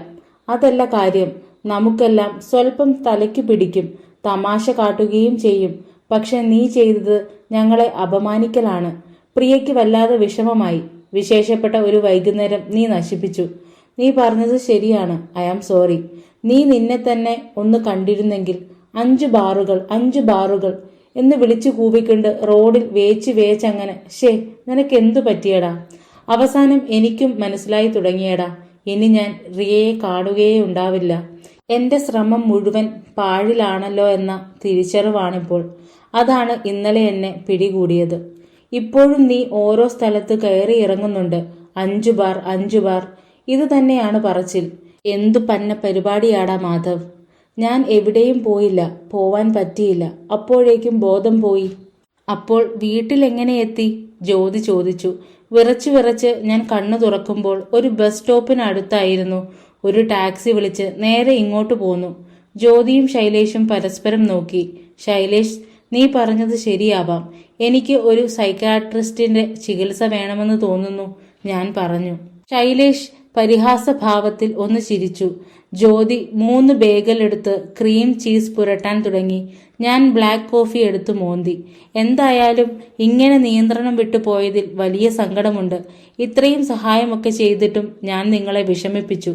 S1: അതല്ല കാര്യം, നമുക്കെല്ലാം സ്വല്പം തലയ്ക്ക് പിടിക്കും, തമാശ കാട്ടുകയും ചെയ്യും. പക്ഷെ നീ ചെയ്തത് ഞങ്ങളെ അപമാനിക്കലാണ്. പ്രിയയ്ക്ക് വല്ലാതെ വിഷമമായി. വിശേഷപ്പെട്ട ഒരു വൈകുന്നേരം നീ നശിപ്പിച്ചു. നീ പറഞ്ഞത് ശരിയാണ്, ഐ ആം സോറി. നീ നിന്നെ തന്നെ ഒന്ന് കണ്ടിരുന്നെങ്കിൽ. 5 ബാറുകൾ 5 ബാറുകൾ എന്ന് വിളിച്ചു കൂവിക്കൊണ്ട് റോഡിൽ വേച്ചങ്ങനെ. നിനക്കെന്തു പറ്റിയടാ? അവസാനം എനിക്കും മനസ്സിലായി തുടങ്ങിയടാ, ഇനി ഞാൻ റിയയെ കാണുകയേ ഉണ്ടാവില്ല. എന്റെ ശ്രമം മുഴുവൻ പാഴിലാണല്ലോ എന്ന തിരിച്ചറിവാണിപ്പോൾ. അതാണ് ഇന്നലെ എന്നെ പിടികൂടിയത്. ഇപ്പോഴും നീ ഓരോ സ്ഥലത്ത് കയറി ഇറങ്ങുന്നുണ്ട്. 5 ബാർ 5 ബാർ, ഇത് തന്നെയാണ് പറച്ചിൽ. എന്തു പന്ന പരിപാടിയാടാ മാധവ്. ഞാൻ എവിടെയും പോയില്ല, പോവാൻ പറ്റിയില്ല. അപ്പോഴേക്കും ബോധം പോയി. അപ്പോൾ വീട്ടിലെങ്ങനെ എത്തി? ജ്യോതി ചോദിച്ചു. വിറച്ച് ഞാൻ കണ്ണു തുറക്കുമ്പോൾ ഒരു ബസ് സ്റ്റോപ്പിനടുത്തായിരുന്നു. ഒരു ടാക്സി വിളിച്ച് നേരെ ഇങ്ങോട്ട് പോന്നു. ജ്യോതിയും ശൈലേഷും പരസ്പരം നോക്കി. ശൈലേഷ്, നീ പറഞ്ഞത് ശരിയാവാം. എനിക്ക് ഒരു സൈക്കാട്രിസ്റ്റിന്റെ ചികിത്സ വേണമെന്ന് തോന്നുന്നു, ഞാൻ പറഞ്ഞു. ശൈലേഷ് പരിഹാസഭാവത്തിൽ ഒന്ന് ചിരിച്ചു. ജ്യോതി 3 ബേഗൽ എടുത്ത് ക്രീം ചീസ് പുരട്ടാൻ തുടങ്ങി. ഞാൻ ബ്ലാക്ക് കോഫി എടുത്തു മോന്തി. എന്തായാലും ഇങ്ങനെ നിയന്ത്രണം വിട്ടു പോയതിൽ വലിയ സങ്കടമുണ്ട്. ഇത്രയും സഹായമൊക്കെ ചെയ്തിട്ടും ഞാൻ നിങ്ങളെ വിഷമിപ്പിച്ചു.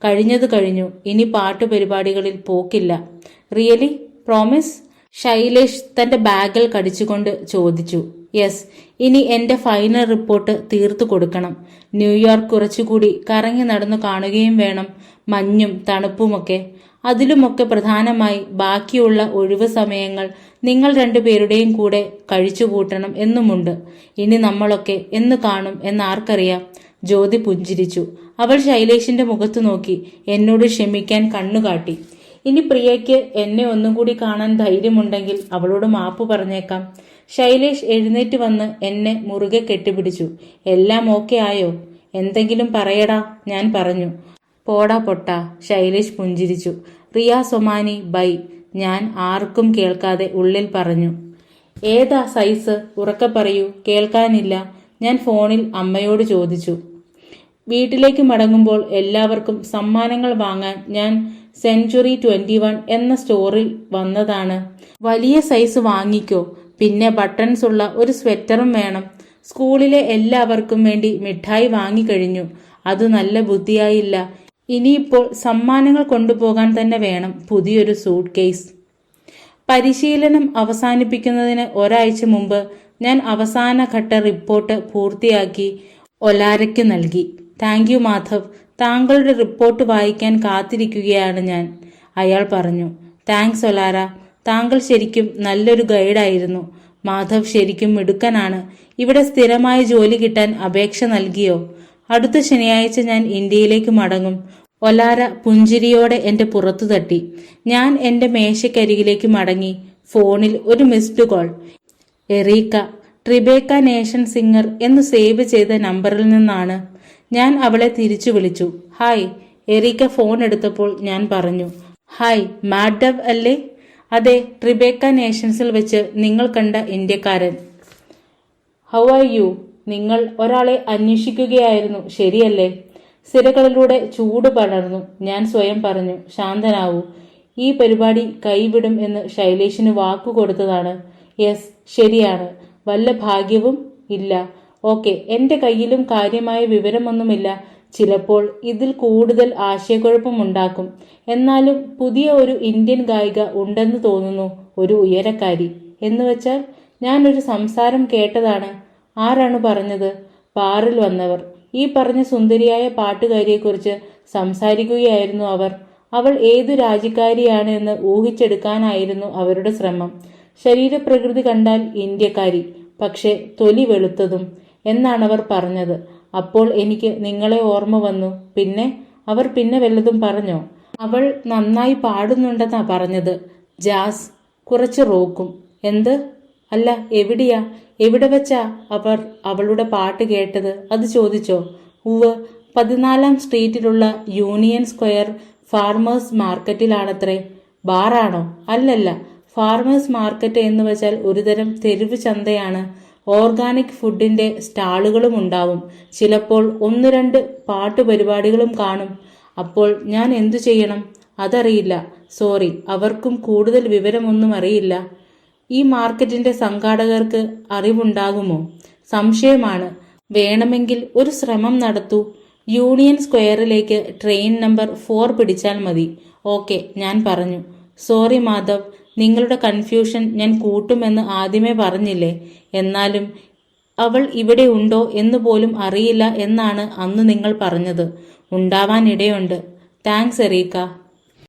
S1: കഴിഞ്ഞത് കഴിഞ്ഞു. ഇനി പാട്ടുപരിപാടികളിൽ പോക്കില്ല. റിയലി? പ്രോമിസ്? ശൈലേഷ് തന്റെ ബാഗിൽ കടിച്ചുകൊണ്ട് ചോദിച്ചു. യെസ്, ഇനി എന്റെ ഫൈനൽ റിപ്പോർട്ട് തീർത്തു കൊടുക്കണം. ന്യൂയോർക്ക് കുറച്ചുകൂടി കറങ്ങി നടന്നു കാണുകയും വേണം, മഞ്ഞും തണുപ്പുമൊക്കെ. അതിലുമൊക്കെ പ്രധാനമായി ബാക്കിയുള്ള ഒഴിവ് സമയങ്ങൾ നിങ്ങൾ 2 പേരുടെയും കൂടെ കഴിച്ചുകൂട്ടണം എന്നുമുണ്ട്. ഇനി നമ്മളൊക്കെ എന്ന് കാണും എന്നാർക്കറിയാം? ജ്യോതി പുഞ്ചിരിച്ചു. അവൾ ശൈലേഷിന്റെ മുഖത്തു നോക്കി എന്നോട് ക്ഷമിക്കാൻ കണ്ണുകാട്ടി. ഇനി പ്രിയയ്ക്ക് എന്നെ ഒന്നും കൂടി കാണാൻ ധൈര്യമുണ്ടെങ്കിൽ അവളോട് മാപ്പ് പറഞ്ഞേക്കാം. ശൈലേഷ് എഴുന്നേറ്റ് വന്ന് എന്നെ മുറുകെ കെട്ടിപ്പിടിച്ചു. എല്ലാം ഓക്കെ ആയോ? എന്തെങ്കിലും പറയടാ, ഞാൻ പറഞ്ഞു. പോടാ പൊട്ടാ, ശൈലേഷ് പുഞ്ചിരിച്ചു. റിയ സൊമാനി ബൈ, ഞാൻ ആർക്കും കേൾക്കാതെ ഉള്ളിൽ പറഞ്ഞു. ഏതാ സൈസ്? ഉറക്കെ പറയൂ, കേൾക്കാനില്ല. ഞാൻ ഫോണിൽ അമ്മയോട് ചോദിച്ചു. വീട്ടിലേക്ക് മടങ്ങുമ്പോൾ എല്ലാവർക്കും സമ്മാനങ്ങൾ വാങ്ങാൻ ഞാൻ സെഞ്ച്വറി 21 എന്ന സ്റ്റോറിൽ വന്നതാണ്. വലിയ സൈസ് വാങ്ങിക്കോ, പിന്നെ ബട്ടൺസ് ഉള്ള ഒരു സ്വെറ്ററും വേണം. സ്കൂളിലെ എല്ലാവർക്കും വേണ്ടി മിഠായി വാങ്ങിക്കഴിഞ്ഞു. അത് നല്ല ബുദ്ധിയായില്ല. ഇനിയിപ്പോൾ സമ്മാനങ്ങൾ കൊണ്ടുപോകാൻ തന്നെ വേണം പുതിയൊരു സൂട്ട് കേസ്. പരിശീലനം അവസാനിപ്പിക്കുന്നതിന് ഒരാഴ്ച മുമ്പ് ഞാൻ അവസാനഘട്ട റിപ്പോർട്ട് പൂർത്തിയാക്കി ഒലാരയ്ക്ക് നൽകി. താങ്ക് യു മാധവ്, താങ്കളുടെ റിപ്പോർട്ട് വായിക്കാൻ കാത്തിരിക്കുകയാണ് ഞാൻ, അയാൾ പറഞ്ഞു. താങ്ക്സ് ഒലാര, താങ്കൾ ശരിക്കും നല്ലൊരു ഗൈഡായിരുന്നു. മാധവ് ശരിക്കും മിടുക്കനാണ്. ഇവിടെ സ്ഥിരമായ ജോലി കിട്ടാൻ അപേക്ഷ നൽകിയോ? അടുത്ത ശനിയാഴ്ച ഞാൻ ഇന്ത്യയിലേക്ക് മടങ്ങും. ഒലാര പുഞ്ചിരിയോടെ എന്റെ പുറത്തു തട്ടി. ഞാൻ എന്റെ മേശയ്ക്കരികിലേക്ക് മടങ്ങി. ഫോണിൽ ഒരു missed call. Erica, Tribeca nation singer എന്ന് സേവ് ചെയ്ത നമ്പറിൽ നിന്നാണ്. ഞാൻ അവളെ തിരിച്ചു വിളിച്ചു. ഹായ്. എറീക്ക ഫോൺ എടുത്തപ്പോൾ ഞാൻ പറഞ്ഞു. ഹായ്, മാഡവ് അല്ലേ? അതെ, ട്രിബേക്ക നേഷൻസിൽ വെച്ച് നിങ്ങൾ കണ്ട ഇന്ത്യക്കാരൻ. How are you? നിങ്ങൾ ഒരാളെ അന്വേഷിക്കുകയായിരുന്നു, ശരിയല്ലേ? സിരകളിലൂടെ ചൂട് പടർന്നു. ഞാൻ സ്വയം പറഞ്ഞു, ശാന്തനാവൂ. ഈ പരിപാടി കൈവിടും എന്ന് ശൈലേഷിന് വാക്കു കൊടുത്തതാണ്. യെസ്, ശരിയാണ്. വല്ല ഭാഗ്യവും ഇല്ല. ഓക്കെ, എന്റെ കയ്യിലും കാര്യമായ വിവരമൊന്നുമില്ല. ചിലപ്പോൾ ഇതിൽ കൂടുതൽ ആശയക്കുഴപ്പമുണ്ടാക്കും. എന്നാലും പുതിയ ഒരു ഇന്ത്യൻ ഗായിക ഉണ്ടെന്ന് തോന്നുന്നു, ഒരു ഉയരക്കാരി. എന്നുവെച്ചാൽ ഞാൻ ഒരു സംസാരം കേട്ടതാണ്. ആരാണ് പറഞ്ഞത്? ബാറിൽ വന്നവർ. ഈ പറഞ്ഞ സുന്ദരിയായ പാട്ടുകാരിയെക്കുറിച്ച് സംസാരിക്കുകയായിരുന്നു അവർ. അവൾ ഏതു രാജ്യക്കാരിയാണ് എന്ന് ഊഹിച്ചെടുക്കാനായിരുന്നു അവരുടെ ശ്രമം. ശരീരപ്രകൃതി കണ്ടാൽ ഇന്ത്യക്കാരി, പക്ഷെ തൊലി വെളുത്തതും എന്നാണവർ പറഞ്ഞത്. അപ്പോൾ എനിക്ക് നിങ്ങളെ ഓർമ്മ വന്നു. പിന്നെ അവർ പിന്നെ വല്ലതും പറഞ്ഞോ? അവൾ നന്നായി പാടുന്നുണ്ടെന്നാ പറഞ്ഞത്. ജാസ്, കുറച്ച് റോക്കും. എന്ത്? അല്ല, എവിടെയാ? എവിടെ വെച്ചാ അവർ അവളുടെ പാട്ട് കേട്ടത്? അത് ചോദിച്ചോ? ഉവ്, 14-ാം സ്ട്രീറ്റിലുള്ള യൂണിയൻ സ്ക്വയർ ഫാർമേഴ്സ് മാർക്കറ്റിലാണത്രേ. ബാറാണോ? അല്ലല്ല, ഫാർമേഴ്സ് മാർക്കറ്റ് എന്ന് വെച്ചാൽ ഒരുതരം തെരുവ് ചന്തയാണ്. ഓർഗാനിക് ഫുഡിന്റെ സ്റ്റാളുകളും ഉണ്ടാവും. ചിലപ്പോൾ 1-2 പാട്ടുപരിപാടികളും കാണും. അപ്പോൾ ഞാൻ എന്തു ചെയ്യണം? അതറിയില്ല. സോറി, അവർക്കും കൂടുതൽ വിവരമൊന്നും അറിയില്ല. ഈ മാർക്കറ്റിന്റെ സംഘാടകർക്ക് അറിവുണ്ടാകുമോ? സംശയമാണ്. വേണമെങ്കിൽ ഒരു ശ്രമം നടത്തൂ. യൂണിയൻ സ്ക്വയറിലേക്ക് ട്രെയിൻ നമ്പർ 4 പിടിച്ചാൽ മതി. ഓക്കെ, ഞാൻ പറഞ്ഞു. സോറി മാധവ്, നിങ്ങളുടെ കൺഫ്യൂഷൻ ഞാൻ കൂട്ടുമെന്ന് ആദ്യമേ പറഞ്ഞില്ലേ? എന്നാലും അവൾ ഇവിടെ ഉണ്ടോ എന്ന് പോലും അറിയില്ല എന്നാണ് അന്ന് നിങ്ങൾ പറഞ്ഞത്. ഉണ്ടാവാനിടയുണ്ട്. Thanks Erica.